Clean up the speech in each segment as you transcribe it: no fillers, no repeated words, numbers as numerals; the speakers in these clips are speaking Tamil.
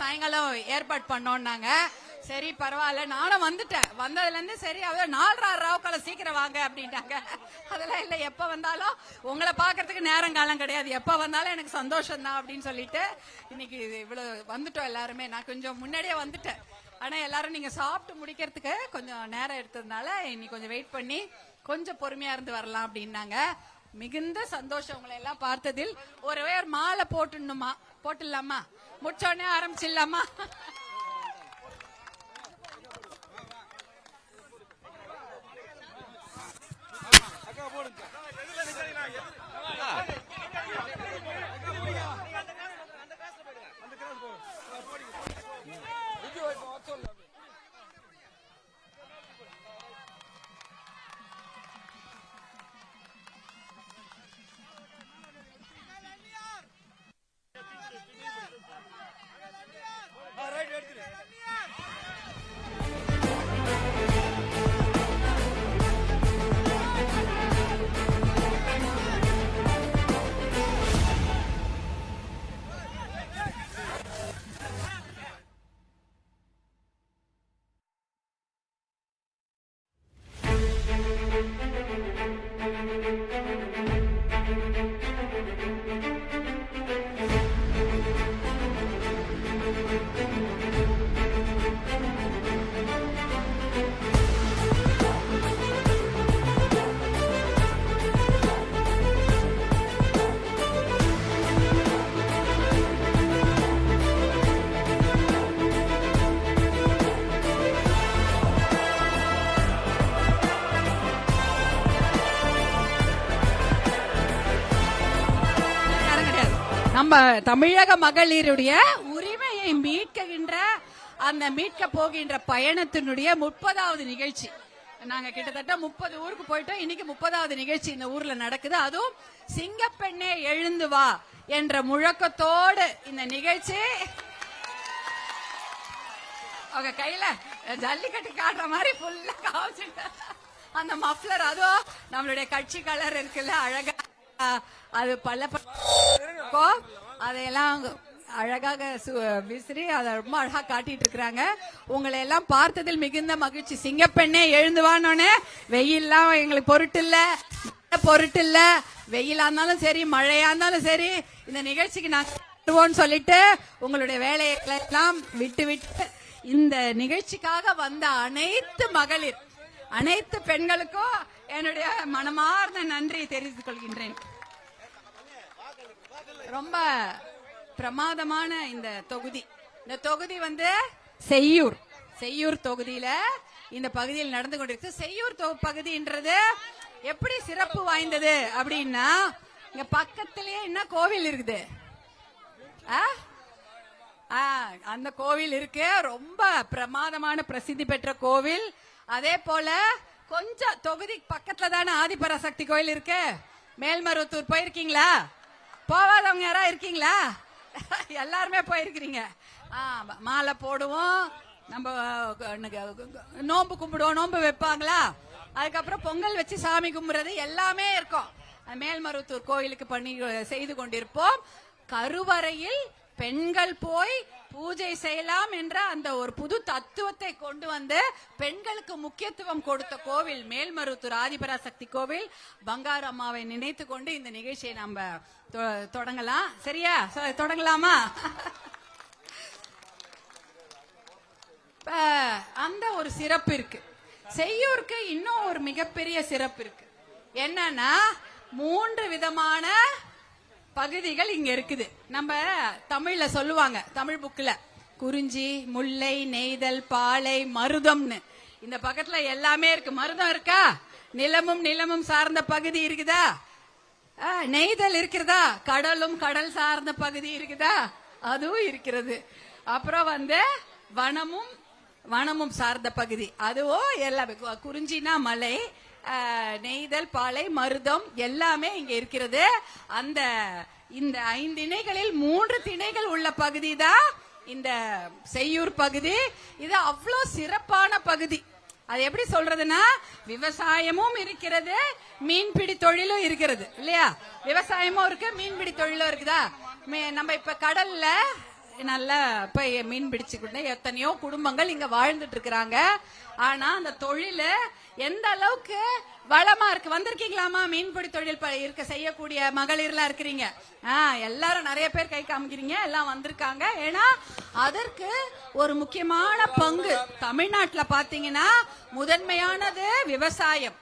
சாயங்காலம் ஏற்பாடு பண்ணோம்னாங்க. சரி பரவாயில்ல, நானும் வந்துட்டேன். வந்ததுல இருந்து சரி அவர் 4:30 சீக்கிரம் வாங்க அப்படின்ட்டாங்க. அதெல்லாம் இல்ல, எப்ப வந்தாலும் உங்களை பாக்குறதுக்கு நேரம் காலம் கிடையாது, எப்ப வந்தாலும் எனக்கு சந்தோஷம் தான் அப்படின்னு சொல்லிட்டு இன்னைக்கு இவ்வளவு வந்துட்டோம் எல்லாருமே. நான் கொஞ்சம் முன்னாடியே வந்துட்டேன், ஆனா எல்லாரும் நீங்க சாப்பிட்டு முடிக்கிறதுக்கு கொஞ்சம் நேரம் எடுத்ததுனால இன்னைக்கு கொஞ்சம் வெயிட் பண்ணி கொஞ்சம் பொறுமையா இருந்து வரலாம் அப்படின்னாங்க. மிகுந்த சந்தோஷம் உங்களை எல்லாம் பார்த்ததில். ஒரே ஒரு மாலை போட்டுடலாமா? முடிச்சோடனே ஆரம்பிச்சிடலாமா? நம்ம தமிழக மகளிருடைய உரிமையை மீட்கின்ற அந்த மீட்க போகின்ற பயணத்தினுடைய 30வது நிகழ்ச்சி. நாங்க கிட்டத்தட்ட 30 ஊருக்கு போயிட்டோம். இன்னைக்கு 30வது நிகழ்ச்சி இந்த ஊர்ல நடக்குது. அதுவும் சிங்கப்பெண்ணே எழுந்து வா என்ற முழக்கத்தோடு இந்த நிகழ்ச்சி. அவங்க கையில ஜல்லிக்கட்டு காட்டுற மாதிரி ஃபுல்லா காமிச்சுட்டு அந்த மஃப்ளர், அதுவும் நம்மளுடைய கட்சி கலர் இருக்குல்ல, அழகா அது அதையெல்லாம் அழகாக விசிறி அதை ரொம்ப அழகா காட்டிட்டு இருக்கிறாங்க. உங்களை எல்லாம் பார்த்ததில் மிகுந்த மகிழ்ச்சி. சிங்கப்பெண்ணே எழுந்துவானோன்னு வெயில்லாம் எங்களுக்கு பொருட்டு இல்ல, வெயிலா இருந்தாலும் சரி மழையா இருந்தாலும் சரி இந்த நிகழ்ச்சிக்கு நான் சொல்லிட்டு உங்களுடைய வேலைகளை எல்லாம் விட்டு இந்த நிகழ்ச்சிக்காக வந்த அனைத்து மகளிர், அனைத்து பெண்களுக்கும் என்னுடைய மனமார்ந்த நன்றி தெரிவித்துக் கொள்கின்றேன். ரொம்ப பிரமாதமான இந்த தொகுதி வந்து செய்யூர் தொகுதியில இந்த பகுதியில் நடந்து கொண்டிருக்கு. செய்யூர் பகுதின்றது எப்படி சிறப்பு வாய்ந்தது அப்படின்னா, இங்க பக்கத்திலேயே என்ன கோவில் இருக்குது, அந்த கோவில் இருக்கு. ரொம்ப பிரமாதமான பிரசித்தி பெற்ற கோவில். அதே போல கொஞ்சம் தொகுதி பக்கத்துல தானே ஆதிபராசக்தி கோயில் இருக்கு. மேல்மருவத்தூர் போயிருக்கீங்களா? போவாதவங்க யாரா இருக்கீங்களா? எல்லாருமே போயிருக்கிறீங்க. மாலை போடுவோம், நம்ம நோம்பு கும்பிடுவோம், நோம்பு வைப்பாங்களா, அதுக்கப்புறம் பொங்கல் வச்சு சாமி கும்பிடுறது எல்லாமே இருக்கும். மேல்மருவத்தூர் கோயிலுக்கு செய்து கொண்டிருப்போம். கருவறையில் பெண்கள் போய் பூஜை செய்யலாம் என்ற அந்த ஒரு புது தத்துவத்தை கொண்டு வந்து பெண்களுக்கு முக்கியத்துவம் கொடுத்த கோவில் மேல்மருவத்தூர் ஆதிபராசக்தி கோவில். பங்காரு அம்மாவை நினைத்து கொண்டு இந்த நிகழ்ச்சியை நம்ம தொடங்கலாம். சரியா? தொடங்கலாமா? அந்த ஒரு சிறப்பு இருக்கு. செய்யூருக்கு இன்னும் ஒரு மிகப்பெரிய சிறப்பு இருக்கு. என்னன்னா 3 விதமான பகுதிகள் இங்க இருக்குது. நம்ம தமிழ்ல சொல்லுவாங்க, தமிழ் புக்ல குறிஞ்சி, முல்லை, நெய்தல், பாலை, மருதம்னு. இந்த பக்கத்துல எல்லாமே இருக்கு. மருதம் இருக்கா? நிலமும் சார்ந்த பகுதி இருக்குதா? நெய்தல் இருக்கிறதா? கடல் சார்ந்த பகுதி இருக்குதா? அதுவும் இருக்கிறது. அப்புறம் வந்து வனமும் சார்ந்த பகுதி, அதுவும் எல்லாமே. குறிஞ்சினா மலை, நெய்தல், பாலை, மருதம் எல்லாமே இங்க இருக்கிறது. இந்த 5 திணைகளில் 3 திணைகள் உள்ள பகுதி தான் இந்த செய்யூர் பகுதி. இது அவ்வளவு சிறப்பான பகுதி. அது எப்படி சொல்றதுன்னா, விவசாயமும் இருக்கிறது, மீன்பிடி தொழிலும் இருக்கிறது இல்லையா? விவசாயமும் இருக்கு, மீன்பிடி தொழிலும் இருக்குதா? நம்ம இப்ப கடல்ல நல்லா போய் மீன் பிடிச்சுக்கிட்டு எத்தனையோ குடும்பங்கள் இங்க வாழ்ந்துட்டு இருக்கிறாங்க. ஆனா அந்த தொழில் எந்த அளவுக்கு வளமா இருக்கு. வந்திருக்கீங்களாமா? மீன்பிடி தொழில் இருக்க செய்யக்கூடிய மகளிர்லாம் இருக்கிறீங்க. எல்லாரும் நிறைய பேர் கை காமிக்கிறீங்க, எல்லாம் வந்திருக்காங்க. ஏன்னா அதற்கு ஒரு முக்கியமான பங்கு தமிழ்நாட்டுல பாத்தீங்கன்னா முதன்மையானது விவசாயம்,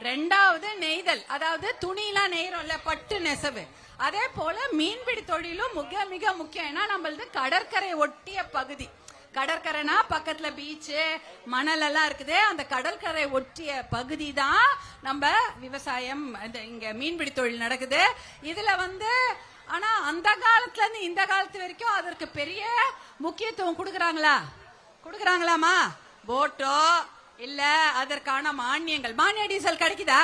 ரெண்டாவது நெய்தல், அதாவது துணிலாம் நெய்றோம்ல, பட்டு நெசவு. அதே போல மீன்பிடி தொழிலும் மிக மிக முக்கியம். ஏன்னா நம்மளது கடற்கரை ஒட்டிய பகுதி. கடற்கரைனா பக்கத்துல பீச்சு மணல் எல்லாம் இருக்குது. அந்த கடற்கரை ஒட்டிய பகுதி தான் நம்ம விவசாயம், இங்க மீன்பிடி தொழில் நடக்குது. இதுல ஆனா அந்த காலத்துல இருந்து இந்த காலத்து வரைக்கும் அதற்கு பெரிய முக்கியத்துவம் கொடுக்கறாங்களாமா? போட்டோ இல்ல அதற்கான மானியங்கள், மானிய டீசல் கிடைக்குதா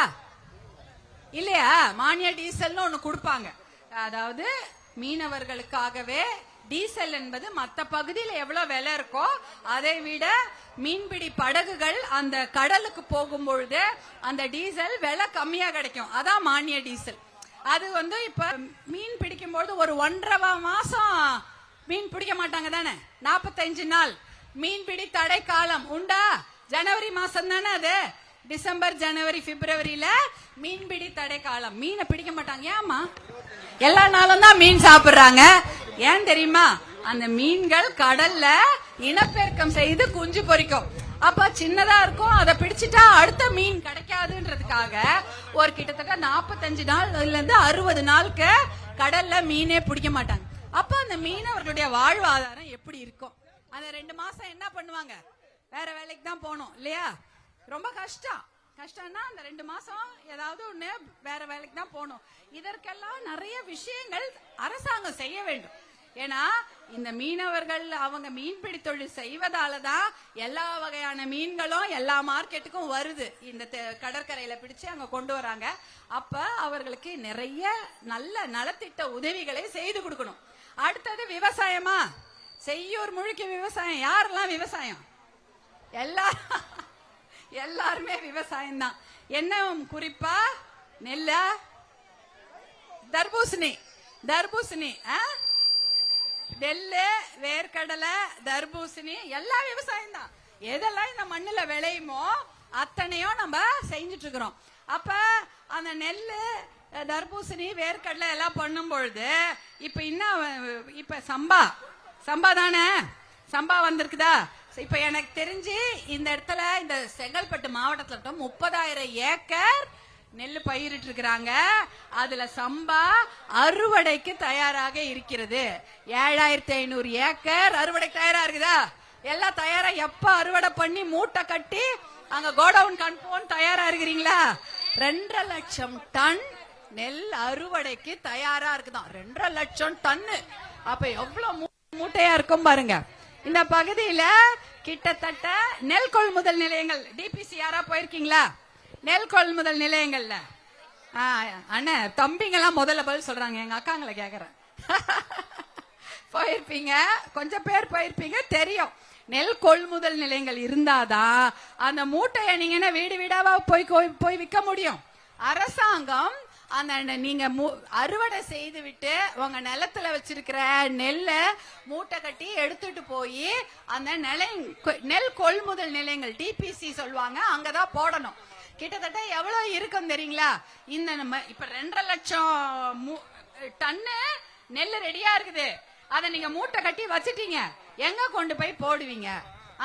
இல்லையா? மானிய டீசல்னு ஒண்ணு கொடுப்பாங்க. அதாவது மீனவர்களுக்காகவே டீசல் என்பது மற்ற பகுதியில் எவ்வளவு விலை இருக்கோ அதை விட மீன்பிடி படகுகள் அந்த கடலுக்கு போகும்பொழுது அந்த டீசல் விலை கம்மியா கிடைக்கும். அதான் மானிய டீசல். அது இப்ப மீன் பிடிக்கும்போது ஒரு 1.5 மாசம் மீன் பிடிக்க மாட்டாங்க தானே? 45 நாள் மீன்பிடி தடை காலம் உண்டா? ஜனவரி மாசம் தானே அது. டிசம்பர் ஜனவரி பிப்ரவரியில மீன்பிடி தடை காலம். மீனை பிடிக்க மாட்டாங்க. ஏமா? எல்லா நாளும் தான் மீன் சாப்பிடுறாங்க. ஏன் தெரியுமா? அந்த மீன்கள் கடல்ல இனப்பெருக்கம் செய்து குஞ்சு பொரிக்கும். அப்ப சின்னதா இருக்கும், அதை பிடிச்சிட்டா அடுத்த மீன் கிடைக்காதுன்றதுக்காக ஒரு கிட்டத்தட்ட 45 நாள்ல இருந்து 60 நாளுக்கு கடல்ல மீனே பிடிக்க மாட்டாங்க. அப்ப அந்த மீனவர்களுடைய வாழ்வாதாரம் எப்படி இருக்கும்? அந்த 2 மாசம் என்ன பண்ணுவாங்க? வேற வேலைக்கு தான் போகணும் இல்லையா? ரொம்ப கஷ்டம்னா அந்த 2 மாசம் ஏதாவது ஒண்ணு வேற வேலைக்கு தான் போகணும். இதற்கெல்லாம் நிறைய விஷயங்கள் அரசாங்கம் செய்ய வேண்டும். ஏன்னா இந்த மீனவர்கள் அவங்க மீன்பிடி தொழில் செய்வதாலதான் எல்லா வகையான மீன்களும் எல்லா மார்க்கெட்டுக்கும் வருது. இந்த கடற்கரையில பிடிச்சு அங்க கொண்டு வராங்க. அப்ப அவர்களுக்கு நிறைய நல்ல நலத்திட்ட உதவிகளை செய்து கொடுக்கணும். அடுத்தது விவசாயமா? செய்யூர் முழுக்க விவசாயம். யாரெல்லாம் விவசாயம்? எல்லாருமே விவசாயம் தான். என்ன குறிப்பா? நெல்ல, தர்பூசணி, நெல்லு, வேர்க்கடலை, தர்பூசணி எல்லாம் விவசாயம் தான். எதெல்லாம் இந்த மண்ணுல விளையுமோ அத்தனையும் நம்ம செஞ்சுட்டு இருக்கிறோம். அப்ப அந்த நெல்லு, தர்பூசணி, வேர்க்கடலை எல்லாம் பண்ணும் பொழுது இப்ப சம்பா தானே? சம்பா வந்திருக்குதா? இப்ப எனக்கு தெரிஞ்சு இந்த இடத்துல இந்த செங்கல்பட்டு மாவட்டத்துல 30,000 ஏக்கர் நெல் பயிரிட்டு இருக்கிறாங்க. அதுல சம்பா அறுவடைக்கு தயாராக இருக்கிறது. 7,500 ஏக்கர் அறுவடைக்கு தயாரா இருக்குதா? எல்லாம் தயாரா. எப்ப அறுவடை பண்ணி மூட்டை கட்டி அங்க கோடவுன் கண்போன் தயாரா இருக்கிறீங்களா? 2.5 லட்சம் டன் நெல் அறுவடைக்கு தயாரா இருக்குதான். 2.5 லட்சம் டன்னு. அப்ப எவ்வளவு மூட்டையா இருக்கும் பாருங்க. இந்த பகுதியில கிட்டத்தட்ட நெல் கொள்முதல் நிலையங்கள், டிபிசி யாரா போயிருக்கீங்களா? நெல் கொள்முதல் நிலையங்கள்ல அண்ணன் தம்பிங்கெல்லாம் முதல்ல பதில் சொல்றாங்க. எங்க அக்காங்களை கேக்குறேன். போயிருப்பீங்க, கொஞ்சம் பேர் போயிருப்பீங்க, தெரியும். நெல் கொள்முதல் நிலையங்கள் இருந்தாதான் அந்த மூட்டையை நீங்க வீடு வீடாவா போய் விற்க முடியும். அரசாங்கம் அந்த நீங்க அறுவடை செய்து விட்டு உங்க நிலத்துல வச்சிருக்கிற நெல்ல மூட்டை கட்டி எடுத்துட்டு போய் அந்த நெல் கொள்முதல் நிலையங்கள், டிபிசி சொல்லுவாங்க, அங்கதான் போடணும். கிட்டத்தட்ட எவ்வளவு இருக்கும் தெரியுங்களா? இந்த இப்ப 2.5 லட்சம் டன்னு நெல் ரெடியா இருக்குது. அதை நீங்க மூட்டை கட்டி வச்சிட்டீங்க, எங்க கொண்டு போய் போடுவீங்க?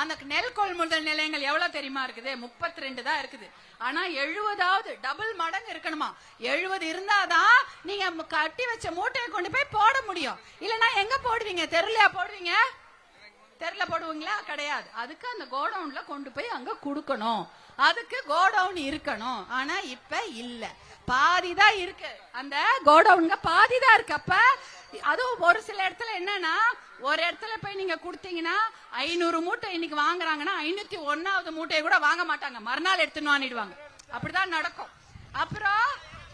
அந்த நெல் கொள்முதல் நிலையங்கள் எவ்வளவு தெரியுமா இருக்குது? 32 தான் இருக்குது. ஆனா 70வது டபுள் மடங்கு இருக்கணுமா? 70 இருந்தாதான் நீங்க கட்டி வச்ச மூட்டையை கொண்டு போய் போட முடியும். இல்லன்னா எங்க போடுவீங்க? தெருலையா போடுவீங்க? தெருல போடுவீங்களா? கிடையாது. அதுக்கு அந்த கோடவுன்ல கொண்டு போய் அங்க குடுக்கணும். அதுக்கு கோடவுன் இருக்கணும். ஆனா இப்ப இல்ல, பாதிதான் இருக்கு. அந்த கோடவுன்ல பாதிதான் இருக்கு. அப்ப அதுவும் ஒரு சில இடத்துல என்னன்னா, ஒரு இடத்துல போய் நீங்க குடுத்தீங்கன்னா 500 மூட்டை இன்னைக்கு வாங்குறாங்கன்னா 501வது மூட்டையை கூட வாங்க மாட்டாங்க, மறுநாள் எடுத்துன்னு வாங்கிடுவாங்க. அப்படிதான் நடக்கும். அப்புறம்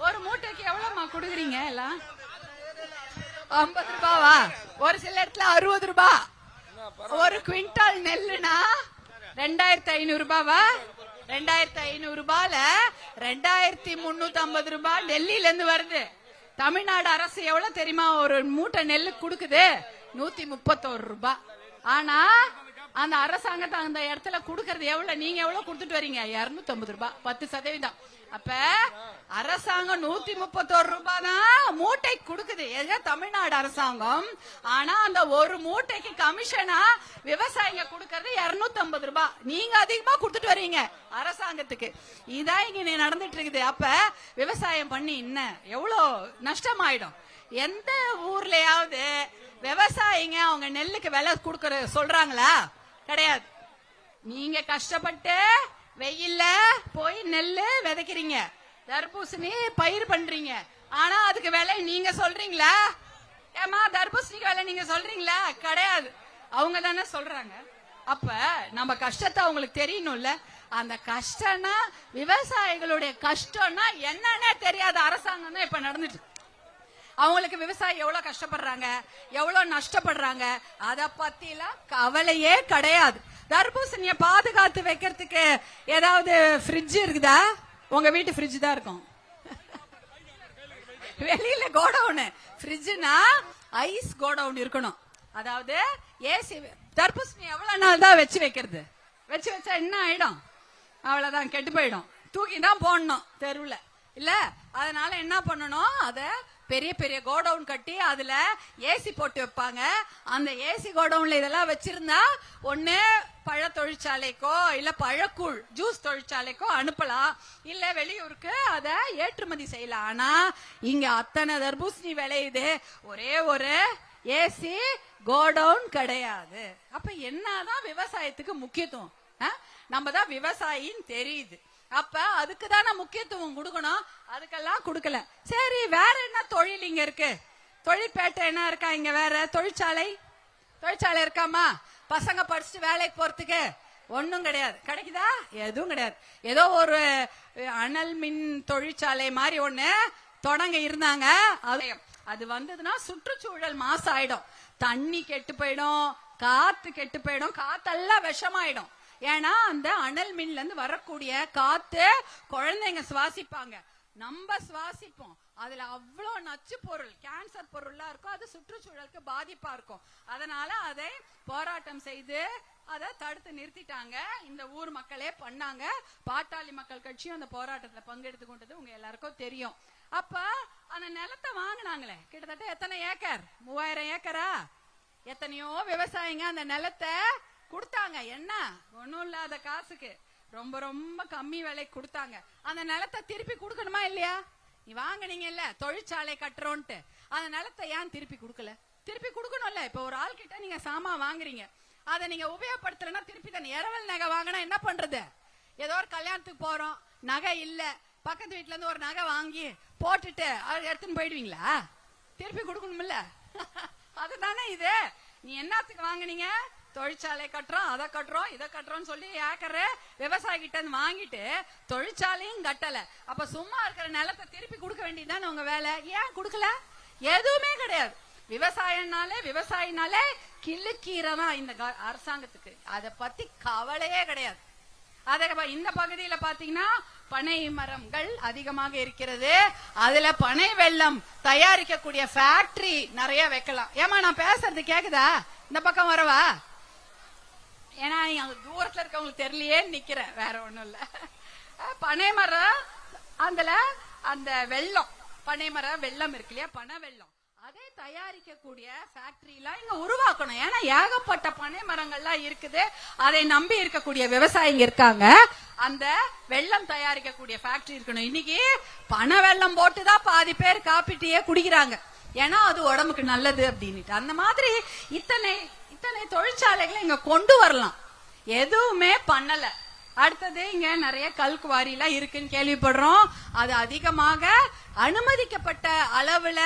ஒரு மூட்டைக்கு எவ்வளவுமா கொடுக்குறீங்க? எல்லாம் 50 ரூபாவா? ஒரு சில இடத்துல 60 ரூபாய். ஒரு குவிண்டால் நெல்லுனா 2,500 ரூபாவா? 2,500 ரூபாயில 2,350 ரூபாய் டெல்லியில இருந்து வருது. தமிழ்நாடு அரசு எவ்வளவு தெரியுமா ஒரு மூட்டை நெல்லு குடுக்குது? 131 ரூபாய். ஆனா அந்த அரசாங்கத்தை அந்த இடத்துல குடுக்கறது எவ்வளவு? நீங்க எவ்வளவு கொடுத்துட்டு வரீங்க? 250 ரூபாய், 10%. அப்ப அரசாங்கம் 131 ரூபாய் தான் மூட்டை கொடுக்குது, தமிழ்நாடு அரசாங்கம். ஆனா அந்த ஒரு மூட்டைக்கு கமிஷனா விவசாயிங்க கொடுக்கறது 250 ரூபாய். நீங்க அதிகமா கொடுத்துட்டு வரீங்க அரசாங்கத்துக்கு. இதான் இங்க நடந்துட்டு இருக்குது. அப்ப விவசாயம் பண்ணி என்ன எவ்வளவு நஷ்டம் ஆயிடும்? எந்த ஊர்லயாவது விவசாயிங்க அவங்க நெல்லுக்கு விலை கொடுக்கற சொல்றாங்களா? கிடையாது. நீங்க கஷ்டப்பட்டு வெயில்ல போய் நெல்லு விதைக்கிறீங்க, தர்பூசணி பயிர் பண்றீங்க. ஆனா அதுக்கு விலை நீங்க சொல்றீங்களா? ஏமா தர்பூசணிக்கு விலை நீங்க சொல்றீங்களா? கிடையாது, அவங்க தானே சொல்றாங்க. அப்ப நம்ம கஷ்டத்தை அவங்களுக்கு தெரியணும்ல. அந்த கஷ்டம்னா விவசாயிகளுடைய கஷ்டம்னா என்னன்னே தெரியாத அரசாங்கம் தான் இப்ப நடந்துட்டு. அவங்களுக்கு விவசாயி எவ்வளவு கஷ்டப்படுறாங்க, எவ்வளவு நஷ்டப்படுறாங்க, அத பத்தி எல்லாம் கவலையே கிடையாது. தர்பூசணிய பாதுகாத்து வைக்கிறதுக்கு ஏதாவது ஃப்ரிட்ஜ் இருக்குதா? உங்க வீட்டு ஃப்ரிட்ஜ் தான் இருக்கும். வெளியில கோடவுன். ஃப்ரிட்ஜ்னா ஐஸ் கோடவுன் இருக்கணும். அதாவது ஏசி. தர்பூசணி எவ்வளவு நாள் தான் வச்சு வைக்கிறது? வச்சு வச்சா என்ன ஆயிடும்? அவ்வளவுதான், கெட்டு போயிடும். தூக்கி தான் போடணும் தெருவுல இல்ல. அதனால என்ன பண்ணணும்? அத பெரிய பெரிய கோடவுன் கட்டி அதுல ஏசி போட்டு வைப்பாங்க. அந்த ஏசி கோடவுன்ல இதெல்லாம் வச்சிருந்தா ஒண்ணு பழ தொழிற்சாலைக்கோ இல்ல பழக்கூழ் ஜூஸ் தொழிற்சாலைக்கோ அனுப்பலாம், இல்ல வெளியூருக்கு அத ஏற்றுமதி செய்யலாம். ஆனா இங்க அத்தனை தர்பூசணி விளையுது, ஒரே ஒரு ஏசி கோடவுன் கிடையாது. அப்ப என்னதான் விவசாயத்துக்கு முக்கியத்துவம்? நம்ம தான் விவசாயின்னு தெரியுது. அப்ப அதுக்கு தானே முக்கியத்துவம் கொடுக்கணும், அதுக்கெல்லாம் கொடுக்கல. சரி, வேற என்ன தொழில் இங்க இருக்கு? தொழிற்பேட்டை என்ன இருக்கா இங்க? வேற தொழிற்சாலை இருக்காமா? பசங்க படிச்சுட்டு வேலைக்கு போறதுக்கு ஒன்னும் கிடையாது. கிடைக்குதா? எதுவும் கிடையாது. ஏதோ ஒரு அனல் மின் தொழிற்சாலை மாதிரி ஒண்ணு தொடங்க இருந்தாங்க. அது வந்ததுன்னா சுற்றுச்சூழல் மாசாயிடும், தண்ணி கெட்டு போயிடும், காத்து கெட்டு போயிடும், காத்தெல்லாம் விஷமாயிடும். ஏன்னா அந்த அனல் மின்ல இருந்து வரக்கூடிய காத்து குழந்தைங்க சுவாசிப்பாங்க, நம்ம சுவாசிப்போம். அதுல அவ்வளவு நச்சு பொருள், கேன்சர் பொருள்லாம் இருக்கும். அது சுற்றுச்சூழலுக்கு பாதிப்பா இருக்கும். அதனால அதை போராட்டம் செய்து அதை தடுத்து நிறுத்திட்டாங்க. இந்த ஊர் மக்களே பண்ணாங்க. பாட்டாளி மக்கள் கட்சியும் அந்த போராட்டத்துல பங்கெடுத்து கொண்டது உங்க எல்லாருக்கும் தெரியும். அப்ப அந்த நிலத்தை வாங்கினாங்களே, கிட்டத்தட்ட எத்தனை ஏக்கர்? 3000 ஏக்கரா? எத்தனையோ விவசாயிங்க அந்த நிலத்தை கொடுத்தாங்க. என்ன, ஒண்ணும் இல்லாத காசுக்கு ரொம்ப ரொம்ப கம்மி விலை கொடுத்தாங்க. அந்த நிலத்தை திருப்பி கொடுக்கணுமா இல்லையா? நீ வாங்கினீங்கல்ல தொழிற்சாலை கட்டுறோன்ட்டு, அந்த நிலத்தை ஏன் திருப்பி கொடுக்கல? திருப்பி கொடுக்கணும்ல. இப்ப ஒரு ஆள் கிட்ட நீங்க சாமான் வாங்குறீங்க, அதை நீங்க உபயோகப்படுத்தலன்னா திருப்பி தானே. இரவல் நகை வாங்கினா என்ன பண்றது? ஏதோ ஒரு கல்யாணத்துக்கு போறோம், நகை இல்ல, பக்கத்து வீட்டுல இருந்து ஒரு நகை வாங்கி போட்டுட்டு எடுத்துன்னு போயிடுவீங்களா? திருப்பி கொடுக்கணும்ல. அதுதானே இது. நீ என்னத்துக்கு வாங்கினீங்க? தொழிற்சாலை கட்டுறோம், அதை கட்டுறோம், இதை கட்டுறோம் சொல்லி ஏக்கர் விவசாயி கிட்ட இருந்து வாங்கிட்டு தொழிற்சாலையும் கட்டல. அப்ப சும்மா இருக்கிற நிலத்தை திருப்பி கொடுக்க வேண்டியதுதானே உங்க வேலை. ஏன் கொடுக்கல? எதுவுமே கிடையாது. விவசாயினாலே கிள்ளுக்கீரை தான் இந்த அரசாங்கத்துக்கு. அதை பத்தி கவலையே கிடையாது. அதே இந்த பகுதியில பாத்தீங்கன்னா பனை மரங்கள் அதிகமாக இருக்கிறது. அதுல பனை வெல்லம் தயாரிக்கக்கூடிய ஃபேக்டரி நிறைய வைக்கலாம். ஏமா நான் பேசுறது கேக்குதா? இந்த பக்கம் வரவா? ஏன்னா தூரத்துல இருக்கவங்களுக்கு தெரியலையே நிக்கிறேன், வேற ஒண்ணும் இல்ல. பனை மரம் அதுல அந்த வெல்லம், பனை மரம் வெல்லம் இருக்கு இல்லையா, பனை வெல்லம், அதை தயாரிக்கக்கூடிய ஃபேக்டரி எல்லாம் இங்க உருவாக்கணும். ஏன்னா ஏகப்பட்ட பனை மரங்கள்லாம் இருக்குது, அதை நம்பி இருக்கக்கூடிய விவசாயிங்க இருக்காங்க. அந்த வெல்லம் தயாரிக்கக்கூடிய ஃபேக்டரி இருக்கணும். இன்னைக்கு பனை வெல்லம் போட்டுதான் பாதி பேர் காப்பி டீயே குடிக்கிறாங்க, ஏன்னா அது உடம்புக்கு நல்லது அப்படின்னுட்டு. அந்த மாதிரி இத்தனை தொழிற்சாலைகளை இங்க கொண்டு வரலாம், எதுவுமே பண்ணல. அடுத்தது இங்க நிறைய கல்குவாரி எல்லாம் இருக்குன்னு கேள்விப்படுறோம். அது அதிகமாக அனுமதிக்கப்பட்ட அளவுல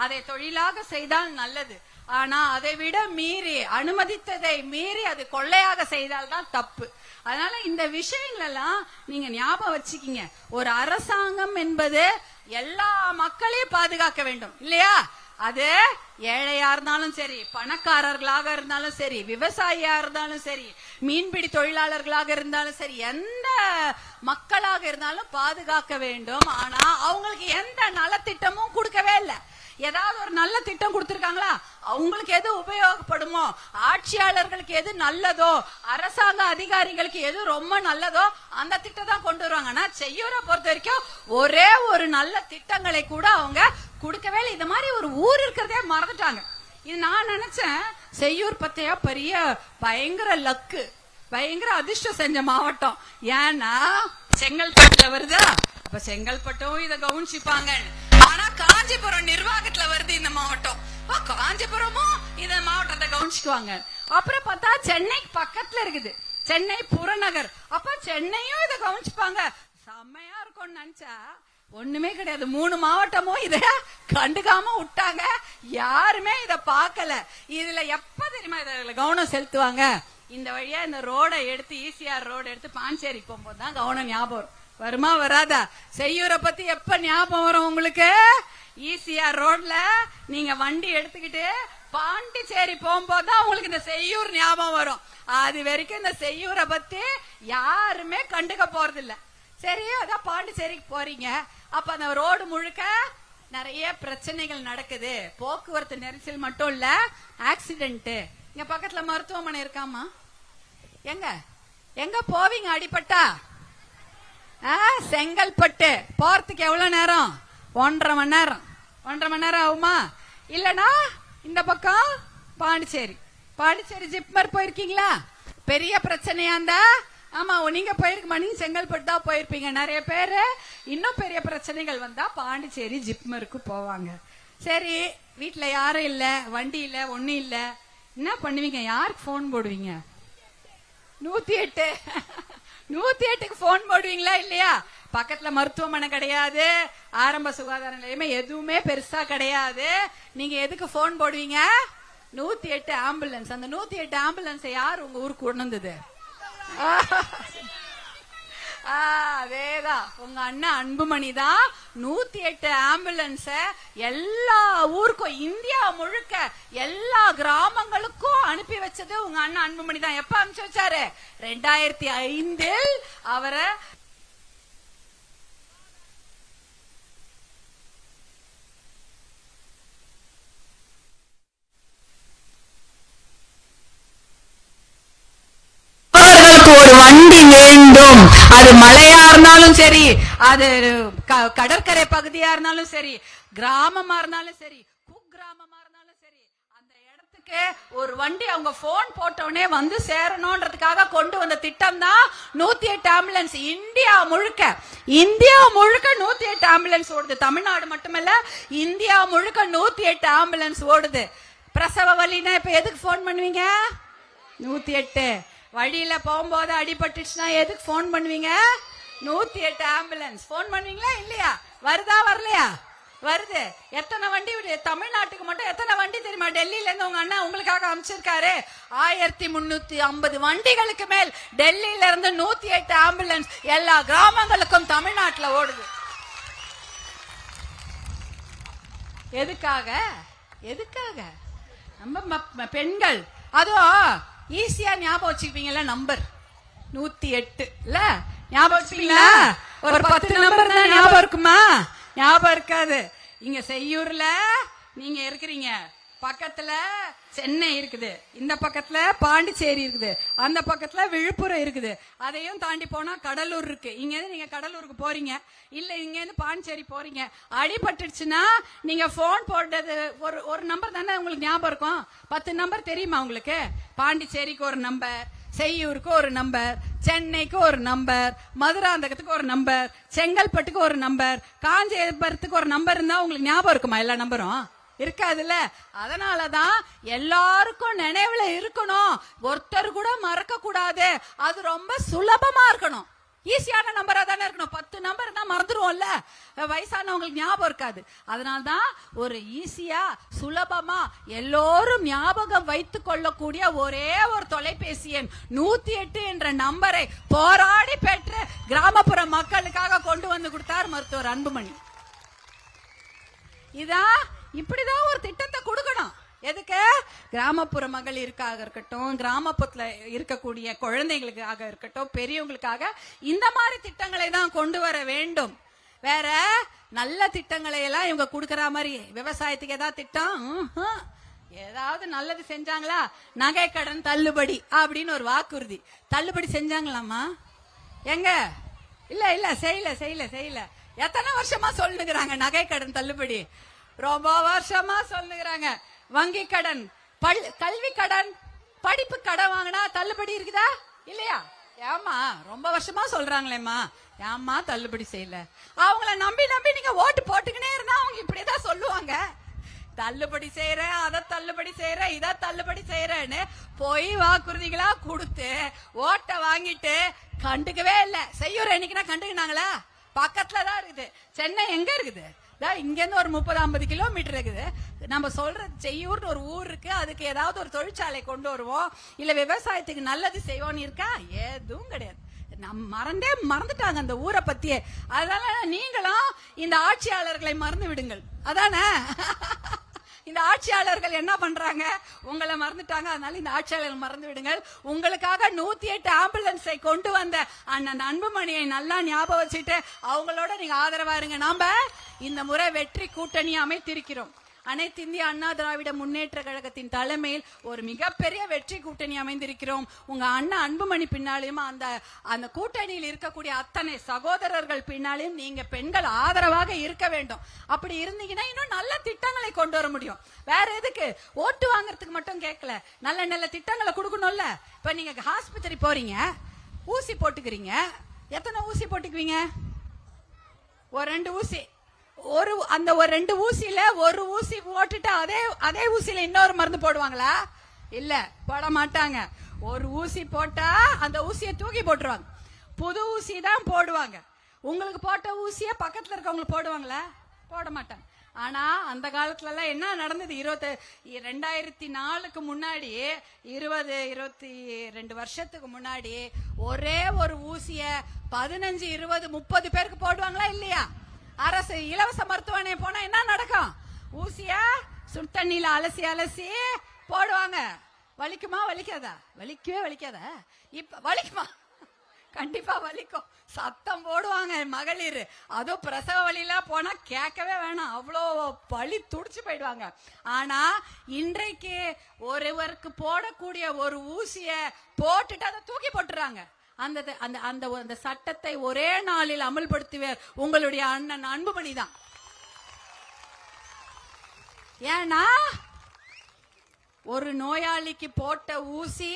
அதை தொழிலாக செய்தால் நல்லது. ஆனா அதை விட மீறி, அனுமதித்ததை மீறி அது கொள்ளையாக செய்தால் தான் தப்பு. அதனால இந்த விஷயங்கள் எல்லாம் நீங்க ஞாபகம் வச்சுக்கீங்க. ஒரு அரசாங்கம் என்பது எல்லா மக்களையும் பாதுகாக்க வேண்டும் இல்லையா? அது ஏழையா இருந்தாலும் சரி, பணக்காரர்களாக இருந்தாலும் சரி, விவசாயியா இருந்தாலும் சரி, மீன்பிடி தொழிலாளர்களாக இருந்தாலும் சரி, எந்த மக்களாக இருந்தாலும் பாதுகாக்க வேண்டும். ஆனா அவங்களுக்கு எந்த நலத்திட்டமும் கொடுக்கவே இல்லை. ஏதாவது ஒரு நல்ல திட்டம் கொடுத்திருக்காங்களா? அவங்களுக்கு எது உபயோகப்படுமோ, ஆட்சியாளர்களுக்கு எது நல்லதோ, அரசாங்க அதிகாரிகளுக்கு எது ரொம்ப நல்லதோ அந்த திட்டம் தான் கொண்டு வருவாங்க. ஆனா செய்யூரை பொறுத்த வரைக்கும் ஒரே ஒரு நல்ல திட்டங்களை கூட அவங்க கொடுக்கவே இல்லை. இந்த மாதிரி ஒரு ஊர் இருக்கிறதே மறந்துட்டாங்க. இது நான் நினைச்சேன் செய்யூர் பத்தியா பெரிய பயங்கர லக்கு, பயங்கர அதிர்ஷ்டம் செஞ்ச மாவட்டம். ஏன்னா செங்கல்பட்டுல வருதா, அப்ப செங்கல்பட்டும் இத கவனிச்சுப்பாங்க. ஆனா காஞ்சிபுரம் நிர்வாகத்துல வருது இந்த மாவட்டம், காஞ்சிபுரமும் இந்த மாவட்டத்தை கவனிச்சுக்குவாங்க. அப்புறம் பார்த்தா சென்னைக்கு பக்கத்துல இருக்குது, சென்னை புறநகர், அப்ப சென்னையும் இத கவனிச்சுப்பாங்க. செம்மையா இருக்கும்னு நினைச்சா ஒண்ணுமே கிடையாது. 3 மாவட்டமும் இத கண்டுக்காம விட்டாங்க, யாருமே இத பாக்கல. இதுல எப்ப தெரியுமா இதுல கவனம் செலுத்துவாங்க? இந்த வழியா இந்த ரோட எடுத்து ஈசிஆர் ரோடு எடுத்து பாஞ்சேரி போகும்போதுதான் கவனம் ஞாபகம் வருமா வராதா? செய்யூரை பத்தி எப்ப ஞாபகம் வரும் உங்களுக்கு? ஈசிஆர் ரோட்ல நீங்க வண்டி எடுத்துக்கிட்டு பாண்டிச்சேரி போகும்போதுதான் உங்களுக்கு இந்த செய்யூர் ஞாபகம் வரும். அது வரைக்கும் இந்த செய்யூரை பத்தி யாருமே கண்டுக்க போறது இல்ல. சரி, அதான் பாண்டிச்சேரிக்கு போறீங்க, அப்ப அந்த ரோடு முழுக்க நிறைய பிரச்சனைகள் நடக்குது. போக்குவரத்து நெரிசல் மட்டும் இல்ல, ஆக்சிடென்ட். இங்க பக்கத்துல மருத்துவமனை இருக்காமா? எங்க எங்க போவீங்க அடிபட்டா? செங்கல்பட்டு போறதுக்கு எவ்வளவு நேரம்? 1.5 மணி நேரம். 1.5 மணி நேரம் ஆகுமா? இல்லனா இந்த பக்கம் பாண்டிச்சேரி. பாண்டிச்சேரி ஜிப்மர் போயிருக்கீங்களா? பெரிய பிரச்சனையா இருந்தா, ஆமா நீங்க போயிருக்க நீங்க செங்கல்பட்டு தான் போயிருப்பீங்க. நிறைய பேரு இன்னும் பெரிய பிரச்சனைகள் வந்தா பாண்டிச்சேரி ஜிப்மருக்கு போவாங்க. சரி, வீட்டுல யாரும் இல்ல, வண்டி இல்ல, ஒண்ணு இல்ல, என்ன பண்ணுவீங்க? யாருக்கு போன் போடுவீங்க? 108 108க்கு போன் போடுவீங்களா இல்லையா? பக்கத்துல மருத்துவமனை கிடையாது, ஆரம்ப சுகாதார நிலையமே எதுவுமே பெருசா கிடையாது. நீங்க எதுக்கு போன் போடுவீங்க? 108 ஆம்புலன்ஸ். அந்த 108 ஆம்புலன்ஸ் யார் உங்க ஊருக்கு கொண்டு வந்தது? அதேதான் உங்க அண்ணன் அன்புமணி தான் 108 ஆம்புலன்ஸ எல்லா ஊருக்கும், இந்தியா முழுக்க எல்லா கிராமங்களுக்கும் அனுப்பி வச்சது உங்க அண்ணன் அன்புமணி தான். எப்ப அனுப்பிச்சு வச்சாரு? 2005 அவரை ஒரு வண்டி வேண்டும். அது மலையா இருந்தாலும் சரி, அது கடற்கரை பகுதியா இருந்தாலும் சரி, கிராமமா இருந்தாலும் சரி, குக்கிராமமா இருந்தாலும் சரி, அந்த இடத்துக்கு ஒரு வண்டி அவங்க போன் போட்டோடனே வந்து சேரணும்ன்றதுக்காக கொண்டு வந்த திட்டம் தான் 108 ஆம்புலன்ஸ். இந்தியா முழுக்க 108 ஆம்புலன்ஸ் ஓடுது. தமிழ்நாடு மட்டுமல்ல, இந்தியா முழுக்க 108 ஆம்புலன்ஸ் ஓடுது. பிரசவ வலினா இப்ப எதுக்கு போன் பண்ணுவீங்க? 108. வழியில போகும்போது அடிபட்டுச்சுன்னா எதுக்கு போன் பண்ணுவீங்க? 108 ஆம்புலன்ஸ். போன் பண்ணுவீங்களா இல்லையா? வருதா வரலையா? வருது. எத்தனை வண்டி தமிழ்நாட்டுக்கு மட்டும் எத்தனை வண்டி தெரியுமா? டெல்லியில இருந்து உங்க அண்ணா உங்களுக்காக அமைச்சிருக்காரு. 1350 வண்டிகளுக்கு மேல் டெல்லியில இருந்து 108 ஆம்புலன்ஸ் எல்லா கிராமங்களுக்கும் தமிழ்நாட்டுல ஓடுது. எதுக்காக? எதுக்காக? நம்ம பெண்கள், அதுவும் ஈஸியா ஞாபகம் வச்சுப்பீங்கல்ல, நம்பர் 108 இல்ல ஞாபகம் வச்சுப்பீங்களா? ஒரு 10 நம்பர் தான் ஞாபகம் இருக்குமா? ஞாபகம் இருக்காது. இங்க செய்யூர்ல நீங்க இருக்கிறீங்க, பக்கத்துல சென்னை இருக்குது, இந்த பக்கத்துல பாண்டிச்சேரி இருக்குது, அந்த பக்கத்துல விழுப்புரம் இருக்குது, அதையும் தாண்டி போனா கடலூர் இருக்கு. இங்க இருந்து நீங்க கடலூருக்கு போறீங்க, இல்ல இங்க இருந்து பாண்டிச்சேரி போறீங்க, அடிபட்டுச்சுன்னா நீங்க போன் போடுறது ஒரு நம்பர் தானே உங்களுக்கு ஞாபகம் இருக்கும். 10 நம்பர் தெரியுமா உங்களுக்கு? பாண்டிச்சேரிக்கு ஒரு நம்பர், செய்யூருக்கு ஒரு நம்பர், சென்னைக்கு ஒரு நம்பர், மதுராந்தகத்துக்கு ஒரு நம்பர், செங்கல்பட்டுக்கு ஒரு நம்பர், காஞ்சிபுரத்துக்கு ஒரு நம்பர் இருந்தா உங்களுக்கு ஞாபகம் இருக்குமா? எல்லா நம்பரும் இருக்காதுல்ல. அதனாலதான் எல்லாருக்கும் நினைவுல இருக்கணும், ஒருத்தர் கூட மறக்க கூடாது. அது ரொம்ப சுலபமா இருக்கணும், ஈஸியான நம்பரா தானே இருக்கணும். 10 நம்பர் தான் மறந்துடுவோம்ல, வயசானவங்களுக்கு ஞாபகம் இருக்காது. அதனால்தான் ஒரு ஈஸியா சுலபமா எல்லோரும் ஞாபகம் வைத்துக் கொள்ளக்கூடிய ஒரே ஒரு தொலைபேசி எண் 108 என்ற நம்பரை போராடி பெற்று கிராமப்புற மக்களுக்காக கொண்டு வந்து கொடுத்தார் மருத்துவர் அன்புமணி. இதான் இப்படிதான் ஒரு திட்டத்தை கொடுக்கணும். எதுக்கு? கிராமப்புற மகளிருக்காக இருக்கட்டும், கிராமப்புறத்துல இருக்கக்கூடிய குழந்தைகளுக்காக இருக்கட்டும், பெரியவங்களுக்காக இந்த மாதிரி திட்டங்களை தான் கொண்டு வர வேண்டும். வேற நல்ல திட்டங்களை எல்லாம் இவங்க குடுக்கற மாதிரி விவசாயத்துக்கு ஏதாவது திட்டம் ஏதாவது நல்லது செஞ்சாங்களா? நகை கடன் தள்ளுபடி அப்படின்னு ஒரு வாக்குறுதி. தள்ளுபடி செஞ்சாங்களாமா? எங்க? இல்ல இல்ல செய்யல செய்யல செய்யல. எத்தனை வருஷமா சொல்லுகிறாங்க நகை கடன் தள்ளுபடி? ரொம்ப வருஷமா சொல்லுகிறாங்க. வங்கி கடன், கல்வி கடன், படிப்பு கடன் வாங்கினா தள்ளுபடி இருக்குதா இல்லையா? ஏமா ரொம்ப வருஷமா சொல்றாங்களேம்மா, ஏமா தள்ளுபடி செய்யல? அவங்கள நம்பி நம்பி நீங்க ஓட்டு போட்டுக்கினே இருந்தா அவங்க இப்படிதான் சொல்லுவாங்க. தள்ளுபடி செய்யறேன், அதை தள்ளுபடி செய்யறேன், இதை தள்ளுபடி செய்யறேன்னு போய் வாக்குறுதிகளா கொடுத்து ஓட்ட வாங்கிட்டு கண்டுக்கவே இல்ல. செய்யுற என்னைக்குன்னா கண்டுக்கினாங்களா? பக்கத்துலதான் இருக்குது. சென்னை எங்க இருக்குது? இங்க இருந்து ஒரு 30-50 கிலோமீட்டர் இருக்குது. நம்ம சொல்றது செய்யூர்னு ஒரு ஊர் இருக்கு. அதுக்கு ஏதாவது ஒரு தொழிற்சாலை கொண்டு வருவோம், இல்ல விவசாயத்துக்கு நல்லது செய்வோம்னு இருக்கா? எதுவும் கிடையாது. மறந்துட்டாங்க அந்த ஊரை பத்தியே. அதனால நீங்களும் இந்த ஆட்சியாளர்களை மறந்து விடுங்கள். அதானே? இந்த ஆட்சியாளர்கள் என்ன பண்றாங்க? உங்களை மறந்துட்டாங்க. அதனால இந்த ஆட்சியாளர்கள் மறந்து விடுங்கள். உங்களுக்காக 108 ஆம்புலன்ஸை கொண்டு வந்த அண்ணன் அன்புமணியை நல்லா ஞாபகம் வச்சுட்டு அவங்களோட நீங்க ஆதரவா இருங்க. நாம இந்த முறை வெற்றி கூட்டணி அமைத்திருக்கிறோம். அனைத்து இந்திய அண்ணா திராவிட முன்னேற்ற கழகத்தின் தலைமையில் ஒரு மிகப்பெரிய வெற்றி கூட்டணி அமைந்திருக்கிறோம். உங்க அண்ணன் அன்புமணி பின்னாலையும் அந்த கூட்டணியில் இருக்கக்கூடிய அத்தனை சகோதரர்கள் பின்னாலையும் நீங்க பெண்கள் ஆதரவாக இருக்க வேண்டும். அப்படி இருந்தீங்கன்னா இன்னும் நல்ல திட்டங்களை கொண்டு வர முடியும். வேற எதுக்கு? ஓட்டு வாங்குறதுக்கு மட்டும் கேட்கல, நல்ல நல்ல திட்டங்களை கொடுக்கணும்ல. இப்ப நீங்க ஆஸ்பத்திரி போறீங்க, ஊசி போட்டுக்கிறீங்க. எத்தனை ஊசி போட்டுக்குவீங்க? ஒரு 2 ஊசி. அந்த ஒரு 2 ஊசியில ஒரு ஊசி போட்டுட்டு அதே ஊசியில இன்னொரு மருந்து போடுவாங்களா? இல்ல, போட மாட்டாங்க. ஒரு ஊசி போட்டா அந்த ஊசியை தூக்கி போட்டுருவாங்க. புது ஊசி தான் போடுவாங்க. உங்களுக்கு போட்ட ஊசிய பக்கத்துல இருக்கவங்களுக்கு போடுவாங்களா? போட மாட்டாங்க. ஆனா அந்த காலத்துல எல்லாம் என்ன நடந்தது? 2004க்கு முன்னாடி, 22 வருஷத்துக்கு முன்னாடி ஒரே ஒரு ஊசிய 15, 20, 30 பேருக்கு போடுவாங்களா இல்லையா? அரசு இலவச மருத்துவமனை போனா என்ன நடக்கும்? ஊசிய சுட்டண்ணில அலசி அலசி போடுவாங்க. வலிக்குமா? வலிக்காதா? வலிக்கவே வலிக்காதா? இப்ப வலிக்குமா? கண்டிப்பா வலிக்கும். சத்தம் போடுவாங்க மகளிர். அதுவும் பிரசவ வழியெல்லாம் போனா கேட்கவே வேணாம், அவ்வளோ வலி துடிச்சு போயிடுவாங்க. ஆனா இன்றைக்கு ஒருவருக்கு போடக்கூடிய ஒரு ஊசிய போட்டுட்டு அதை தூக்கி போட்டுறாங்க. அந்த சட்டத்தை ஒரே நாளில் அமல்படுத்துவார் உங்களுடைய அண்ணன் அன்புமணி தான். ஏன்னா ஒரு நோயாளிக்கு போட்ட ஊசி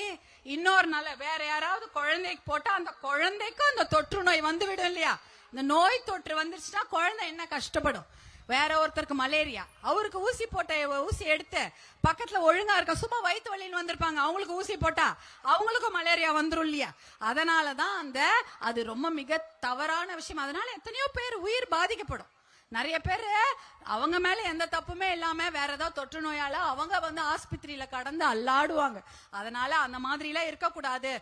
இன்னொரு நாள் வேற யாராவது குழந்தைக்கு போட்டா அந்த குழந்தைக்கும் அந்த தொற்று நோய் வந்து விடும் இல்லையா? இந்த நோய் தொற்று வந்துருச்சுன்னா குழந்தை என்ன கஷ்டப்படும்? வேற ஒருத்தருக்கு மலேரியா, அவருக்கு ஊசி போட்ட ஊசி எடுத்து பக்கத்துல ஒழுங்கா இருக்க சும்மா வயிற்று வலின்னு வந்திருப்பாங்க, அவங்களுக்கு ஊசி போட்டா அவங்களுக்கும் மலேரியா வந்துரும் இல்லையா? அதனாலதான் அது ரொம்ப மிக தவறான விஷயம். அதனால எத்தனையோ பேர் உயிர் பாதிக்கப்படும். நிறைய பேரு அவங்க மேல எந்த தப்புமே இல்லாம வேற ஏதாவது தொற்று நோயால அவங்க ஆஸ்பத்திரியில கடந்து அல்லாடுவாங்க. அதனால அந்த மாதிரி எல்லாம் இருக்கக்கூடாது.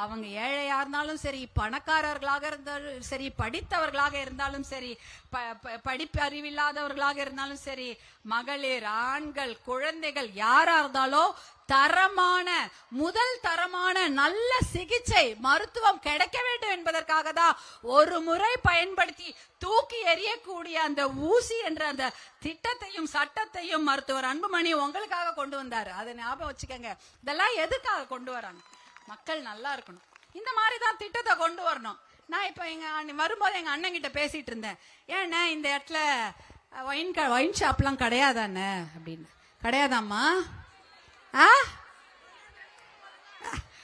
அவங்க ஏழையா இருந்தாலும் சரி, பணக்காரர்களாக இருந்தாலும் சரி, படித்தவர்களாக இருந்தாலும் சரி, படிப்பு அறிவில்லாதவர்களாக இருந்தாலும் சரி, மகளிர், ஆண்கள், குழந்தைகள் யாரா இருந்தாலும் முதல் தரமான நல்ல சிகிச்சை மருத்துவம் கிடைக்க வேண்டும் என்பதற்காக தான் ஒரு முறை பயன்படுத்தி தூக்கி எறியக்கூடிய அந்த ஊசி என்ற அந்த திட்டத்தையும் சட்டத்தையும் மருத்துவர் அன்புமணி உங்களுக்காக கொண்டு வந்தாரு. அதை ஞாபகம் வச்சுக்கோங்க. இதெல்லாம் எதுக்காக கொண்டு வராங்க? மக்கள் நல்லா இருக்கணும். இந்த மாதிரி தான் திட்டத்தை கொண்டு வரணும். நான் இப்ப வரும்போது எங்க அண்ணன் கிட்ட பேசிட்டு இருந்தேன். ஏன்னா இந்த இடத்துல ஒயின் ஷாப்லாம் கிடையாதானே அப்படின்னு. கிடையாதாம்மா?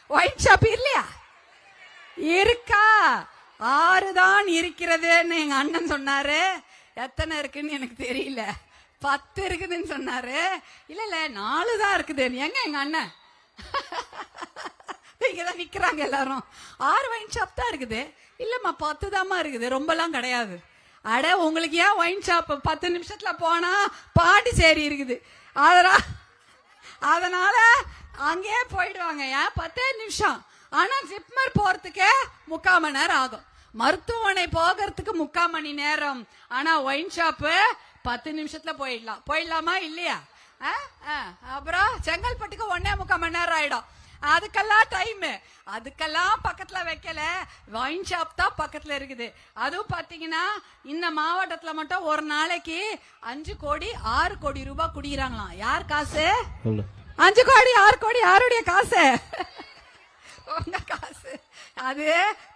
ஒயின் ஷாப் இல்லையா? இருக்கா? 6 தான் இருக்கிறதுன்னு எங்க அண்ணன் சொன்னாரு. எத்தனை இருக்குன்னு எனக்கு தெரியல. 10 இருக்குதுன்னு சொன்னாரு. இல்ல 4 தான் இருக்குது. எங்க அண்ணன் இங்கதான் நிக்கிறாங்க எல்லாரும். 6 ஒயின் ஷாப் தான் இருக்குது. இல்லம்மா 10 தாமா இருக்குது, ரொம்பலாம் கிடையாது. அட உங்களுக்கு ஏன் ஒயின் ஷாப்? 10 நிமிஷத்துல போனா பாண்டிச்சேரி இருக்குது. அதனால அங்கேயே போயிடுவாங்க. ஏன் 10 நிமிஷம்? ஆனா ஜிப்மர் போறதுக்கு 3/4 மணி நேரம் ஆகும். மருத்துவமனை போகிறதுக்கு 3/4 மணி நேரம். ஆனா ஒயின் ஷாப் 10 நிமிஷத்துல போயிடலாமா இல்லையா? அப்புறம் செங்கல்பட்டுக்கு 1.25 மணி நேரம் ஆயிடும். அதுக்கெல்லாம் டைம், அதுக்கெல்லாம் பக்கத்துல வைக்கல. வைன் ஷாப் தான் பக்கத்துல இருக்குது. அதுவும் பாத்தீங்கன்னா இந்த மாவட்டத்துல மட்டும் ஒரு நாளைக்கு 5 கோடி 6 கோடி ரூபாய் குடிக்கிறாங்களாம். யார் காசு? 5 கோடி 6 கோடி யாருடைய காசு? உங்க காசு. அது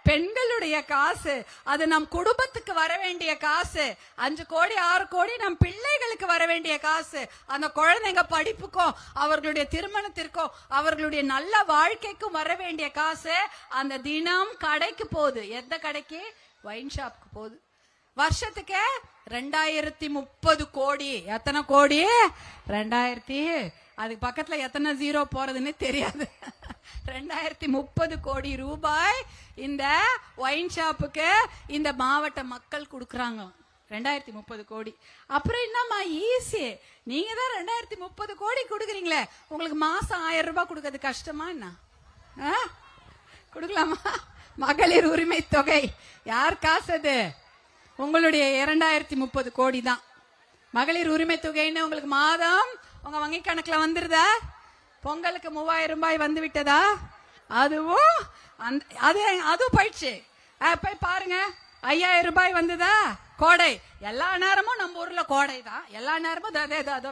பெண்களுடைய காசு, அது நம் குடும்பத்துக்கு வர வேண்டிய காசு. 5 கோடி 6 கோடி நம் பிள்ளைகளுக்கு வர வேண்டிய காசு. அந்த குழந்தைங்க படிப்புக்கும் அவர்களுடைய திருமணத்திற்கும் அவர்களுடைய நல்ல வாழ்க்கைக்கும் வர வேண்டிய காசு அந்த தினம் கடைக்கு போகுது. எந்த கடைக்கு? வைன் ஷாப்க்கு போகுது. வருஷத்துக்கு 2030 கோடி. எத்தனை கோடி? 2000. அதுக்கு பக்கத்துல எத்தனை ஜீரோ போறதுன்னு தெரியாது. 2030 கோடி ரூபாய் இந்த ஒயின் ஷாப்புக்கு இந்த மாவட்ட மக்கள் கொடுக்கறாங்க. 2030 கோடி. அப்புறம் என்னம்மா ஈஸி, நீங்க தான் 2030 கோடி கொடுக்குறீங்களே, உங்களுக்கு மாசம் 1000 ரூபாய் கொடுக்கறது கஷ்டமா என்ன? கொடுக்கலாமா? மகளிர் உரிமை தொகை யார் காசு? அது உங்களுடைய 2030 கோடி தான். மகளிர் உரிமை தொகைன்னு உங்களுக்கு மாதம் உங்க வங்கி கணக்குல வந்துருதா? பொங்கலுக்கு 3000 ரூபாய் வந்து விட்டதா? அதுவும் அதுவும் போயிடுச்சு. போய் பாருங்க, 5000 ரூபாய் வந்ததா? கோடை எல்லா நேரமும் நம்ம ஊர்ல கோடை தான். எல்லா நேரமும்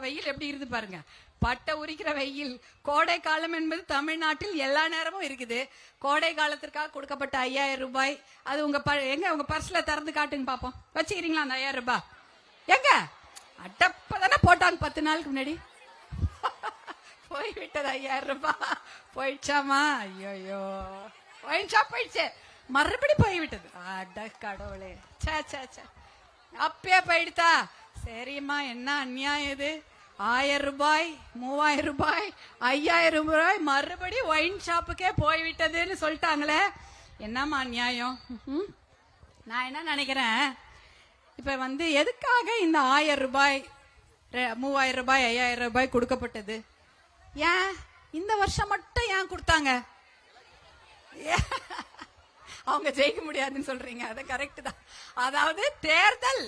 வெயில் எப்படி இருந்து பாருங்க, பட்டை உரிக்கிற வெயில். கோடை காலம் என்பது தமிழ்நாட்டில் எல்லா நேரமும் இருக்குது. கோடை காலத்திற்காக கொடுக்கப்பட்ட 5000 ரூபாய் அது எங்க உங்க பர்ஸ்ல திறந்து காட்டுங்க பாப்போம். வச்சுக்கிறீங்களா அந்த 5000 ரூபாய்? எங்க அட்டப்பதானே போட்டாங்க 10 நாளுக்கு முன்னாடி. போய்விட்டது 5000 ரூபாய். போயிடுச்சாமா? ஐயோ, ஒயின் ஷாப் போயிடுச்சு, மறுபடி போய்விட்டது. அட கடவுளே, அப்பயே போயிடுதா? சரிம்மா, என்ன அநியாயம் இது? 1000 ரூபாய் 3000 ரூபாய் 5000 ரூபாய் மறுபடி ஒயின் ஷாப்புக்கே போய்விட்டதுன்னு சொல்லிட்டாங்களே, என்னம்மா அநியாயம்? நான் என்ன நினைக்கிறேன், இப்ப எதுக்காக இந்த 1000 ரூபாய் 3000 ரூபாய் 5000 ரூபாய் கொடுக்கப்பட்டது? ஏன் இந்த வருஷம் மட்டும் ஏன் கொடுத்தாங்க? அவங்க ஜெயிக்க முடியாதுன்னு சொல்றீங்க, அது கரெக்ட் தான். அதாவது தேர்தல்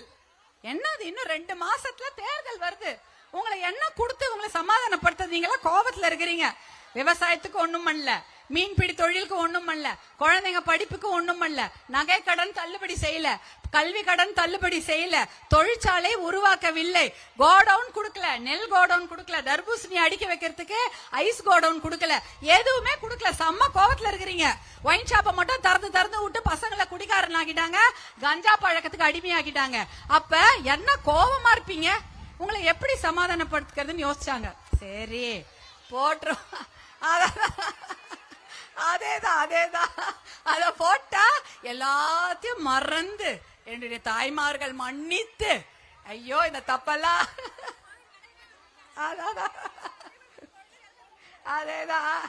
என்னது, இன்னும் 2 மாசத்துல தேர்தல் வருது. உங்களை என்ன கொடுத்து உங்களை சமாதானப்படுத்த? நீங்களா கோபத்துல இருக்கிறீங்க. விவசாயத்துக்கு ஒண்ணும் பண்ணல, மீன்பிடி தொழிலுக்கு ஒண்ணும் பண்ணல, குழந்தைங்க படிப்புக்கு ஒண்ணும் பண்ணல, நகை கடன் தள்ளுபடி செய்யல, கல்வி கடன் தள்ளுபடி செய்யல, தொழிற்சாலை உருவாக்கவில்லை, கோடவுன் கொடுக்கல, நெல் கோடவுன் கொடுக்கல, தர்பூசணி அடிக்க வைக்கிறதுக்கு ஐஸ் கோடவுன் கொடுக்கல, எதுவுமே கொடுக்கல. செம்ம கோபத்துல இருக்கிறீங்க. ஒயின் ஷாப்பை மட்டும் திறந்து விட்டு பசங்களை குடிகாரன் ஆக்கிட்டாங்க, கஞ்சா பழக்கத்துக்கு அடிமையாக்கிட்டாங்க. அப்ப என்ன கோபமா இருப்பீங்க? உங்களை எப்படி சமாதானப்படுத்துறதுன்னு யோசிச்சாங்க. சரி போட்டுரும், அதேதான் அத போட்டா எல்லாத்தையும் மறந்து என்னுடைய தாய்மார்கள் மன்னித்து, ஐயோ இந்த தப்பெல்லாம், அதேதான்.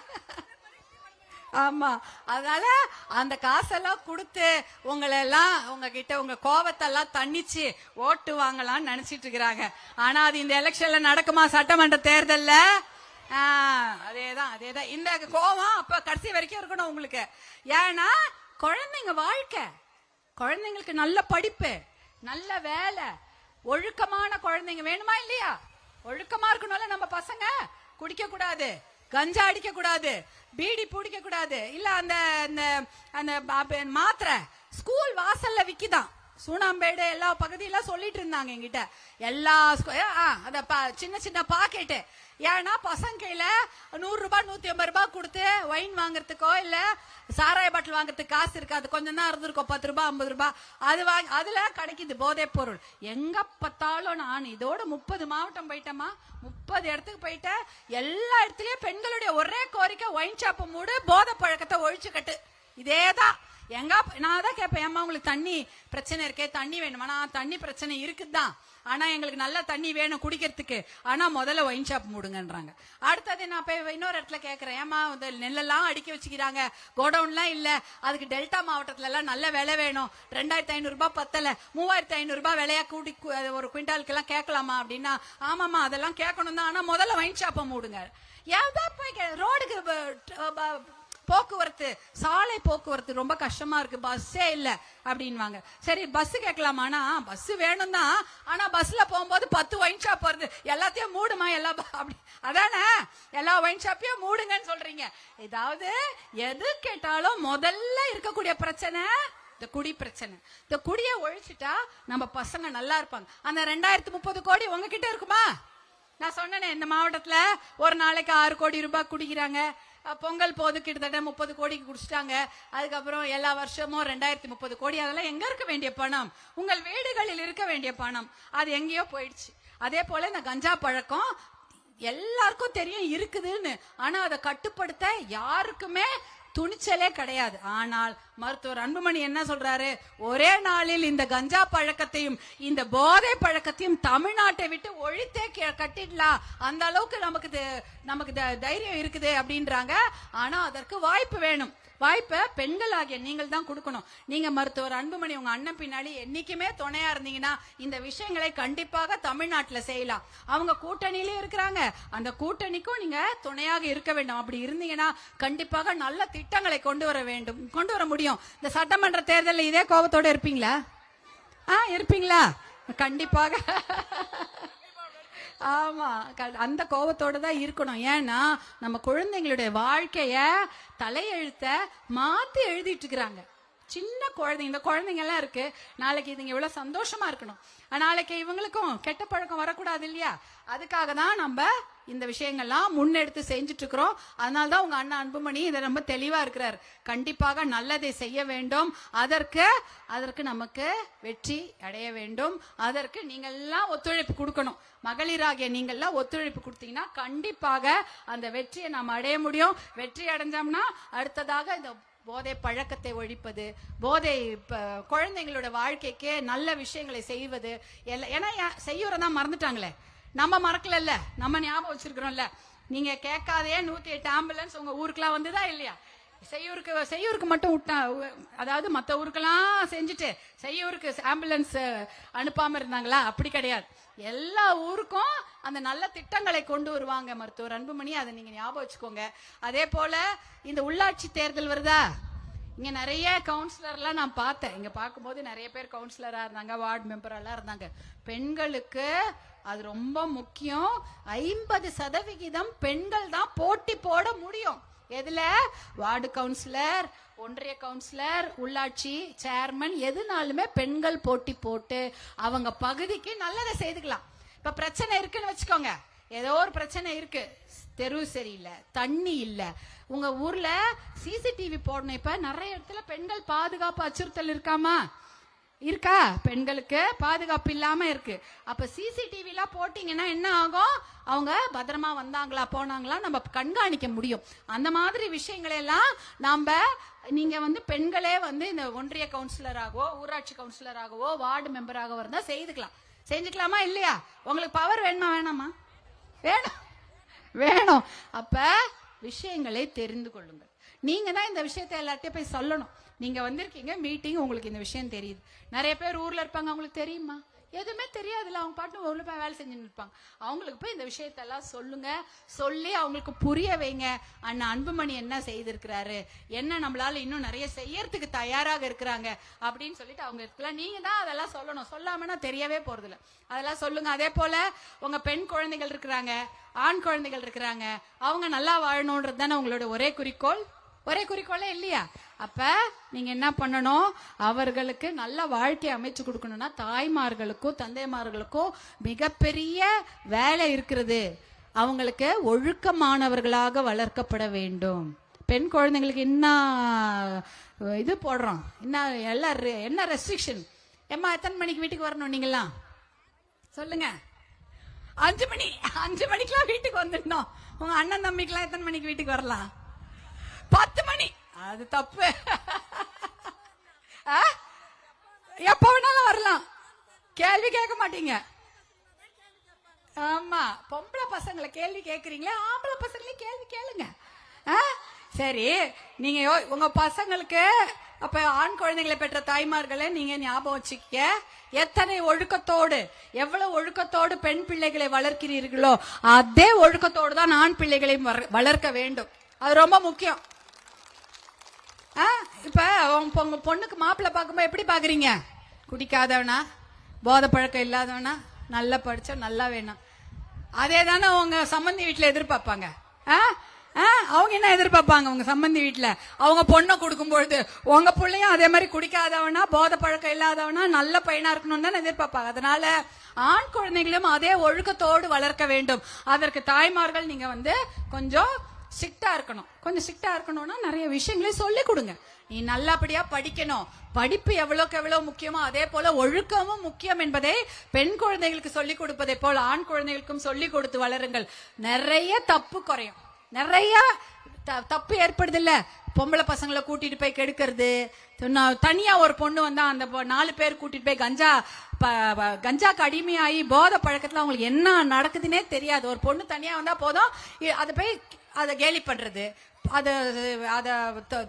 ஆமா, அதனால அந்த காசெல்லாம் கொடுத்து உங்களை எல்லாம் உங்ககிட்ட உங்க கோபத்தெல்லாம் தண்ணிச்சு ஓட்டு வாங்கலாம்னு நினைச்சிட்டு இருக்கிறாங்க. ஆனா அது இந்த எலெக்ஷன்ல நடக்குமா? சட்டமன்ற தேர்தல்ல அதேதான் இந்த கோபம் அப்ப கடைசி வரைக்கும் இருக்கணும் உங்களுக்கு. ஏன்னா குழந்தைங்க வாழ்க்கை, குழந்தைங்களுக்கு நல்ல படிப்பு, நல்ல வேலை, ஒழுக்கமான குழந்தைங்க வேணுமா இல்லையா? ஒழுக்கமா இருக்கணும்ல நம்ம பசங்க. குடிக்க கூடாது, கஞ்சா அடிக்க கூடாது, பீடி பிடிக்க கூடாது. இல்ல அந்த மாத்திரை ஸ்கூல் வாசல்ல விக்கிதான். சூனாம்பேடு எல்லா பகுதியெல்லாம் சொல்லிட்டு இருந்தாங்க என்கிட்ட. எல்லா சின்ன சின்ன பாக்கெட்டு. ஏன்னா பசங்க கையில 100 ரூபாய் 150 ரூபாய் கொடுத்து ஒயின் வாங்குறதுக்கோ இல்ல சாராய பாட்டில் வாங்குறதுக்கு காசு இருக்காது. கொஞ்சம் தான் இருந்திருக்கோம், 10 ரூபாய் 50 ரூபாய். அதுல கிடைக்குது போதை பொருள். எங்க பார்த்தாலும் நான் இதோட 30 மாவட்டம் போயிட்டேமா, 30 இடத்துக்கு போயிட்டேன். எல்லா இடத்துலயும் பெண்களுடைய ஒரே கோரிக்கை, ஒயின் ஷாப்பை மூடு, போதை பழக்கத்தை ஒழிச்சு கட்டு. இதேதான். எங்க நான் தான் கேட்பேன், ஏமா உங்களுக்கு தண்ணி பிரச்சனை இருக்கே, தண்ணி வேணுமா? நான் தண்ணி பிரச்சனை இருக்குதான், ஆனா எங்களுக்கு நல்ல தண்ணி வேணும் குடிக்கிறதுக்கு, ஆனா முதல்ல ஒயின் ஷாப் மூடுங்கன்றாங்க. அடுத்தது நான் போய் இன்னொரு இடத்துல கேட்கறேன், ஏமா நெல்லெல்லாம் அடுக்கி வச்சுக்கிறாங்க, கோடவுன்லாம் இல்ல, அதுக்கு டெல்டா மாவட்டத்துல எல்லாம் நல்ல விலை வேணும், 2500 ரூபாய் பத்தல, 3500 ரூபாய் விலையா கூட்டி ஒரு குவிண்டாலுக்கு எல்லாம் கேட்கலாமா அப்படின்னா, ஆமாமா அதெல்லாம் கேட்கணும் தான், ஆனா முதல்ல ஒயின் ஷாப்பை மூடுங்க. ஏதாவது போய் ரோடுக்கு போக்குவரத்து, சாலை போக்குவரத்து ரொம்ப கஷ்டமா இருக்கு, பஸ்ஸே இல்ல அப்படின்வாங்க. சரி பஸ் கேட்கலாமானா, பஸ் வேணும் தான், ஆனா பஸ்ல போகும்போது 10 ஒயின் ஷாப் வருது, எல்லாத்தையும் மூடுமா, அப்படி அதானே, எல்லா ஒயின் ஷாப்பையும் மூடுங்கன்னு சொல்றீங்க. ஏதாவது எது கேட்டாலும் முதல்ல இருக்கக்கூடிய பிரச்சனை இந்த குடி பிரச்சனை. இந்த குடியை ஒழிச்சுட்டா நம்ம பசங்க நல்லா இருப்பாங்க. அந்த 2030 கோடி உங்ககிட்ட இருக்குமா? நான் சொன்னேனே, இந்த மாவட்டத்துல ஒரு நாளைக்கு 6 கோடி ரூபாய் குடிக்கிறாங்க. பொங்கல் போது கிட்டத்தட்ட 30 கோடிக்கு குடிச்சிட்டாங்க. அதுக்கப்புறம் எல்லா வருஷமும் 2030 கோடி. அதெல்லாம் எங்க இருக்க வேண்டிய பணம்? உங்கள் வீடுகளில் இருக்க வேண்டிய பணம். அது எங்கேயோ போயிடுச்சு. அதே போல இந்த கஞ்சா பழக்கம் எல்லாருக்கும் தெரியும் இருக்குதுன்னு, ஆனா அதை கட்டுப்படுத்த யாருக்குமே துணிச்சலே கிடையாது. ஆனால் மருத்துவர் அன்புமணி என்ன சொல்றாரு, ஒரே நாளில் இந்த கஞ்சா பழக்கத்தையும் இந்த போதை பழக்கத்தையும் தமிழ்நாட்டை விட்டு ஒழித்தே கட்டிடலாம், அந்த அளவுக்கு நமக்கு தைரியம் இருக்குது அப்படின்றாங்க. ஆனா அதற்கு வாய்ப்பு வேணும். வாய்ப்பை பெண்கள் ஆகிய நீங்கள் தான் கொடுக்கணும். நீங்க மருத்துவர் அன்புமணி உங்க அண்ணன் பின்னாடி என்னைக்குமே துணையா இருந்தீங்கன்னா இந்த விஷயங்களை கண்டிப்பாக தமிழ்நாட்டில் செய்யலாம். அவங்க கூட்டணியிலே இருக்கிறாங்க, அந்த கூட்டணிக்கும் நீங்க துணையாக இருக்க வேண்டும். அப்படி இருந்தீங்கன்னா கண்டிப்பாக நல்ல திட்டங்களை கொண்டு வர முடியும். இந்த சட்டமன்ற தேர்தலில் இதே கோபத்தோட இருப்பீங்களா? இருப்பீங்களா? கண்டிப்பாக. ஆமா, அந்த கோபத்தோட தான் இருக்கணும். ஏன்னா நம்ம குழந்தைங்களுடைய வாழ்க்கைய தலையெழுத்த மாத்தி எழுதிட்டு இருக்கிறாங்க. சின்ன குழந்தைங்க, இந்த குழந்தைங்க எல்லாம் இருக்கு, நாளைக்கு இதுங்க இவ்வளவு சந்தோஷமா இருக்கணும், நாளைக்கு இவங்களுக்கும் கெட்ட பழக்கம் வரக்கூடாது இல்லையா? அதுக்காக தான் நம்ம இந்த விஷயங்கள்லாம் முன்னெடுத்து செஞ்சுட்டு இருக்கிறோம். அதனால்தான் உங்க அண்ணா அன்புமணி இதை ரொம்ப தெளிவா இருக்கிறார். கண்டிப்பாக நல்லதை செய்ய வேண்டும், அதற்கு நமக்கு வெற்றி அடைய வேண்டும். அதற்கு நீங்கள்லாம் ஒத்துழைப்பு கொடுக்கணும். மகளிராகிய நீங்கள்லாம் ஒத்துழைப்பு கொடுத்தீங்கன்னா கண்டிப்பாக அந்த வெற்றியை நாம் அடைய முடியும். வெற்றி அடைஞ்சோம்னா அடுத்ததாக இந்த போதை பழக்கத்தை ஒழிப்பது, போதை குழந்தைங்களோட வாழ்க்கைக்கு நல்ல விஷயங்களை செய்வது, ஏன்னா செய்யறதா மறந்துட்டாங்களே, நம்ம மறக்கல, நம்ம ஞாபகம் வச்சிருக்கிறோம்ல. நீங்க கேட்காதே 108 ஆம்புலன்ஸ் உங்க ஊருக்குலாம் வந்துதா இல்லையா? செய்யூருக்கு மட்டும் விட்டா, அதாவது மற்ற ஊருக்கெல்லாம் செஞ்சுட்டு செய்யூருக்கு ஆம்புலன்ஸ் அனுப்பாம இருந்தாங்களா? அப்படி கிடையாது, எல்லா ஊருக்கும் அந்த நல்ல திட்டங்களை கொண்டு வருவாங்க மருத்துவர் அன்புமணி. அதை நீங்க ஞாபகம் வச்சுக்கோங்க. அதே போல இந்த உள்ளாட்சி தேர்தல் வருதா, இங்க நிறைய கவுன்சிலர்லாம் நான் பார்த்தேன். இங்க பார்க்கும்போது நிறைய பேர் கவுன்சிலரா இருந்தாங்க, வார்டு மெம்பரெல்லாம் இருந்தாங்க. பெண்களுக்கு அது ரொம்ப முக்கியம். 50% பெண்கள் தான் போட்டி போட முடியும். எதுல? வார்டு கவுன்சிலர், ஒன்றிய கவுன்சிலர், உள்ளாட்சி சேர்மன், எதுனாலுமே பெண்கள் போட்டி போட்டு அவங்க பகுதிக்கு நல்லதை செய்துக்கலாம். இப்ப பிரச்சனை இருக்குன்னு வச்சுக்கோங்க, ஏதோ ஒரு பிரச்சனை இருக்கு, தெரு சரியில்லை, தண்ணி இல்ல, உங்க ஊர்ல சிசிடிவி போடணும். இப்ப நிறைய இடத்துல பெண்கள் பாதுகாப்பு அச்சுறுத்தல் இருக்கா? பெண்களுக்கு பாதுகாப்பு இல்லாம இருக்கு. அப்ப சிசிடிவி எல்லாம் போட்டீங்கன்னா என்ன ஆகும்? அவங்க பத்திரமா வந்தாங்களா போனாங்களா நம்ம கண்காணிக்க முடியும். அந்த மாதிரி விஷயங்களை எல்லாம் நீங்க பெண்களே இந்த ஒன்றிய கவுன்சிலராகவோ, ஊராட்சி கவுன்சிலராகவோ, வார்டு மெம்பராகவோ இருந்தா செஞ்சுக்கலாமா இல்லையா? உங்களுக்கு பவர் வேணாமா? வேணும். அப்ப விஷயங்களை தெரிந்து கொள்ளுங்கள். நீங்க தான் இந்த விஷயத்தை எல்லார்ட்டையும் போய் சொல்லணும். நீங்க வந்திருக்கீங்க மீட்டிங், உங்களுக்கு இந்த விஷயம் தெரியுது. நிறைய பேர் ஊர்ல இருப்பாங்க, அவங்களுக்கு தெரியுமா? எதுவுமே தெரியாதுல்ல, அவங்க பாட்டு ஊர்ல போய் வேலை செஞ்சுன்னு இருப்பாங்க. அவங்களுக்கு போய் இந்த விஷயத்தெல்லாம் சொல்லுங்க, சொல்லி அவங்களுக்கு புரிய வைங்க. அண்ணா அன்புமணி என்ன செய்திருக்கிறாரு, என்ன நம்மளால இன்னும் நிறைய செய்யறதுக்கு தயாராக இருக்கிறாங்க அப்படின்னு சொல்லிட்டு அவங்க இருக்கலாம். நீங்க தான் அதெல்லாம் சொல்லணும். சொல்லாமன்னா தெரியவே போறது இல்லை. அதெல்லாம் சொல்லுங்க. அதே போல உங்க பெண் குழந்தைகள் இருக்கிறாங்க, ஆண் குழந்தைகள் இருக்கிறாங்க, அவங்க நல்லா வாழணும்ன்றது தானே உங்களோட ஒரே குறிக்கோளே இல்லையா? அப்ப நீங்க என்ன பண்ணணும்? அவர்களுக்கு நல்ல வாழ்க்கையை அமைச்சு கொடுக்கணும்னா தாய்மார்களுக்கும் தந்தைமார்களுக்கும் மிகப்பெரிய வேலை இருக்கிறது. அவங்களுக்கு ஒழுக்கமானவர்களாக வளர்க்கப்பட வேண்டும். பெண் குழந்தைங்களுக்கு என்ன இது போடுறோம், என்ன ரெஸ்ட்ரிக்ஷன்? எம்மா எத்தனை மணிக்கு வீட்டுக்கு வரணும்? நீங்களாம் சொல்லுங்க. 5 மணிக்கெல்லாம் வீட்டுக்கு வந்துடணும். உங்க அண்ணன் தம்பிக்கெல்லாம் எத்தனை மணிக்கு வீட்டுக்கு வரலாம்? 10 மணி. அது தப்பு. எப்ப வேணாலும் வரலாம், கேள்வி கேட்க மாட்டீங்க. ஆமா, பொம்பளை பசங்களை கேள்வி கேட்கறீங்களே, ஆம்பளை பசங்களே கேள்வி கேளுங்க. சரி, நீங்க உங்க பசங்களுக்கு அப்ப ஆண் குழந்தைகளை பெற்ற தாய்மார்களை நீங்க ஞாபகம் வச்சுக்க. எத்தனை ஒழுக்கத்தோடு, எவ்வளவு ஒழுக்கத்தோடு பெண் பிள்ளைகளை வளர்க்கிறீர்களோ அதே ஒழுக்கத்தோடு தான் ஆண் பிள்ளைகளையும் வளர்க்க வேண்டும். அது ரொம்ப முக்கியம். இப்ப உங்க பொண்ணுக்கு மாப்பிள்ளை பார்க்கும்போது எப்படி பாக்குறீங்க? குடிக்காதவனா, போதை பழக்கம் இல்லாதவனா, நல்லா படிச்சா நல்லா வேணும். அதே தானே உங்க சம்பந்தி வீட்டுல எதிர்பார்ப்பாங்க. அவங்க என்ன எதிர்பார்ப்பாங்க உங்க சம்பந்தி வீட்டுல? அவங்க பொண்ணை கொடுக்கும்பொழுது உங்க பிள்ளையும் அதே மாதிரி குடிக்காதவனா, போதை பழக்கம் இல்லாதவனா, நல்ல பையனா இருக்கணும்னு தான் எதிர்பார்ப்பாங்க. அதனால ஆண் குழந்தைகளும் அதே ஒழுக்கத்தோடு வளர்க்க வேண்டும். அதற்கு தாய்மார்கள் நீங்க கொஞ்சம் ஸ்ட்ரிக்டா இருக்கணும். கொஞ்சம் ஸ்ட்ரிக்டா இருக்கணும்னா நிறைய விஷயங்களை சொல்லி கொடுங்க. நீ நல்லபடியா படிக்கணும், படிப்பு எவ்வளவுக்கு எவ்வளவு முக்கியமோ அதே போல ஒழுக்கமும் முக்கியம் என்பதை பெண் குழந்தைகளுக்கு சொல்லிக் கொடுப்பதை போல் ஆண் குழந்தைகளுக்கும் சொல்லிக் கொடுத்து வளருங்கள். நிறைய தப்பு குறையும். நிறைய தப்பு ஏற்படுது இல்ல, பொம்பளை பசங்களை கூட்டிட்டு போய் கெடுக்கிறது. தனியா ஒரு பொண்ணு வந்தா அந்த 4 பேர் கூட்டிட்டு போய் கஞ்சாக்கு அடிமையாகி போதை பழக்கத்துல அவங்களுக்கு என்ன நடக்குதுன்னே தெரியாது. ஒரு பொண்ணு தனியா வந்தா போதும், அதை போய் அதை கேலி பண்றது, அத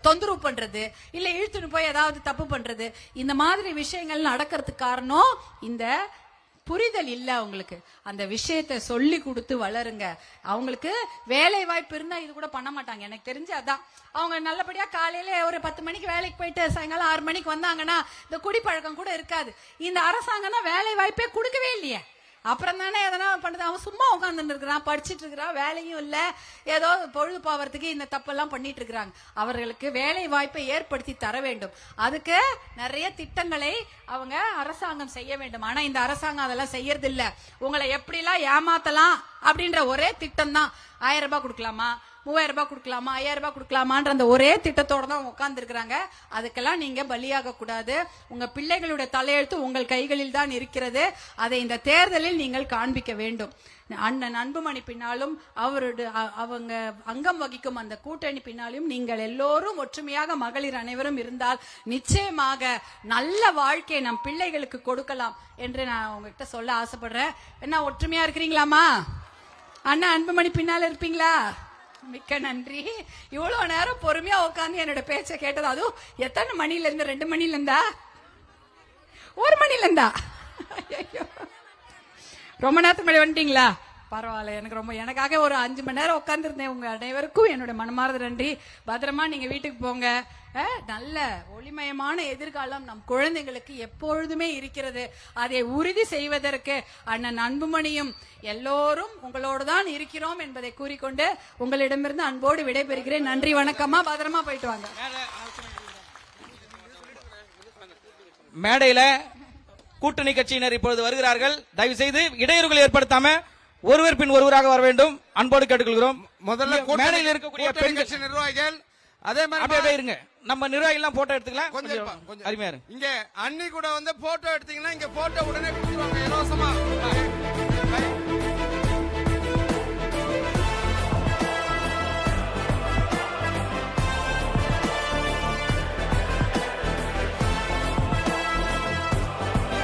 தொந்தரவு பண்றது, இல்ல இழுத்துட்டு போய் ஏதாவது தப்பு பண்றது. இந்த மாதிரி விஷயங்கள் நடக்கிறதுக்கு காரணம் இந்த புரிதல் இல்ல. அவங்களுக்கு அந்த விஷயத்தை சொல்லி கொடுத்து வளருங்க. அவங்களுக்கு வேலை வாய்ப்பு இருந்தா இது கூட பண்ண மாட்டாங்க. எனக்கு தெரிஞ்சு அதான். அவங்க நல்லபடியா காலையில ஒரு 10 மணிக்கு வேலைக்கு போயிட்டு சாயங்காலம் 6 மணிக்கு வந்தாங்கன்னா இந்த குடிப்பழக்கம் கூட இருக்காது. இந்த அரசாங்கம் தான் வேலை வாய்ப்பே கொடுக்கவே இல்லையே. அப்புறம் தானே எதனா பண்ணுது. அவன் சும்மா உட்காந்துட்டு இருக்கிறான், படிச்சுட்டு இருக்கிறான், வேலையும் இல்ல, ஏதோ பொழுது போவதுக்கு இந்த தப்பெல்லாம் பண்ணிட்டு இருக்கிறாங்க. அவர்களுக்கு வேலை வாய்ப்பை ஏற்படுத்தி தர வேண்டும். அதுக்கு நிறைய திட்டங்களை அவங்க அரசாங்கம் செய்ய வேண்டும். ஆனா இந்த அரசாங்கம் அதெல்லாம் செய்யறது இல்ல. உங்களை எப்படிலாம் ஏமாத்தலாம் அப்படின்ற ஒரே திட்டம் தான். 1000 ரூபாய் கொடுக்கலாமா, 3000 ரூபாய் கொடுக்கலாமா, 5000 ரூபாய் கொடுக்கலாமான்ற அந்த ஒரே திட்டத்தோட தான் உட்கார்ந்து இருக்கிறாங்க. அதுக்கெல்லாம் நீங்க பலியாக கூடாது. உங்க பிள்ளைகளுடைய தலையெழுத்து உங்கள் கைகளில் தான் இருக்கிறது. அதை இந்த தேர்தலில் நீங்கள் காண்பிக்க வேண்டும். அண்ணன் அன்புமணி பின்னாலும் அவங்க அங்கம் வகிக்கும் அந்த கூட்டணி பின்னாலும் நீங்கள் எல்லோரும் ஒற்றுமையாக மகளிர் அனைவரும் இருந்தால் நிச்சயமாக நல்ல வாழ்க்கையை நம் பிள்ளைகளுக்கு கொடுக்கலாம் என்று நான் உங்ககிட்ட சொல்ல ஆசைப்படுறேன். என்ன ஒற்றுமையா இருக்கிறீங்களாமா? அண்ணா அன்புமணி பின்னால இருப்பீங்களா? மிக்க நன்றி. இவ்வளவு நேரம் பொறுமையா உட்காந்து என்னோட பேச்ச கேட்டது. அதுவும் எத்தனை மணில இருந்து? 2 மணில இருந்தா, 1 மணில இருந்தா? ரொம்ப நேரத்துக்கு முன்னாடி வந்துட்டீங்களா? பரவாயில்ல. எனக்காக ஒரு 5 மணி நேரம் உட்கார்ந்து இருந்தேன். உங்க அனைவருக்கும் என்னோட மனமார்ந்த நன்றி. பத்திரமா நீங்க வீட்டுக்கு போங்க. நல்ல ஒளிமயமான எதிர்காலம் நம் குழந்தைகளுக்கு எப்பொழுதுமே இருக்கிறது. அதை உறுதி செய்வதற்கு அண்ணன் அன்புமணியும் எல்லோரும் உங்களோடு தான் இருக்கிறோம் என்பதை கூறிக்கொண்டு உங்களிடமிருந்து அன்போடு விடைபெறுகிறேன். நன்றி, வணக்கமா. பத்திரமா போயிட்டு வாங்க. மேடையில கூட்டணி கட்சியினர் இப்பொழுது வருகிறார்கள். தயவு செய்து இடையூறுகள் ஏற்படுத்தாம ஒருவர் பின் ஒருவராக வர வேண்டும் அன்போடு கேட்டுக்கொள்கிறோம். முதல்ல மேடையில் இருக்கக்கூடிய பெண் கட்சி நிர்வாகிகள் அதே மாதிரி அப்படியே இருங்க. நம்ம நிர்வாகிகள் எல்லாம் போட்டோ எடுத்துக்கலாம். கொஞ்சம் அருமையா இருக்கு. இங்க அண்ணி கூட போட்டோ எடுத்தீங்கன்னா இங்க போட்டோ உடனே கொடுத்துருவாங்க இலவசமா.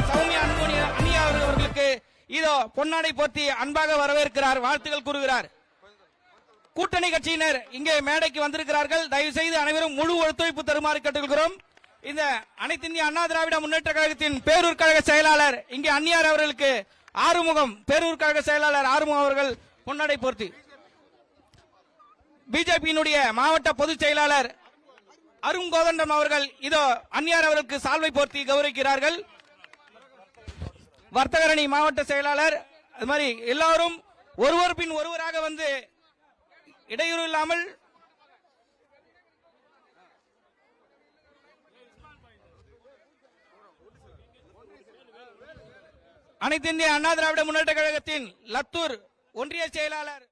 சௌமியா அண்ணி அவர்களுக்கு இதோ பொன்னாடை போர்த்தி அன்பாக வரவேற்கிறார், வாழ்த்துக்கள் கூறுகிறார். கூட்டணி கட்சியினர் இங்கே மேடைக்கு வந்திருக்கிறார்கள். தயவு செய்து அனைவரும் முழு ஒத்துழைப்பு தருமாறு கேட்டுக்கொள்கிறோம். இந்த அனைத்து இந்திய அண்ணா திராவிட முன்னேற்ற கழகத்தின் பேரூர் கழக செயலாளர் இங்கே அந்நியார் அவர்களுக்கு ஆறுமுகம், பேரூர் கழக செயலாளர் ஆறுமுகம் அவர்கள் பொன்னாடை போர்த்தி, பிஜேபியினுடைய மாவட்ட பொதுச் செயலாளர் அருங்கோதண்டம் அவர்கள் இதோ அந்நியார் அவர்களுக்கு சால்வை போர்த்தி கௌரவிக்கிறார்கள். வர்த்தகரணி மாவட்ட செயலாளர், அது மாதிரி எல்லாரும் ஒருவர் பின் ஒருவராக வந்து இடையூறு இல்லாமல் அனைத்து இந்திய அண்ணா திராவிட முன்னேற்ற கழகத்தின் லத்தூர் ஒன்றிய செயலாளர்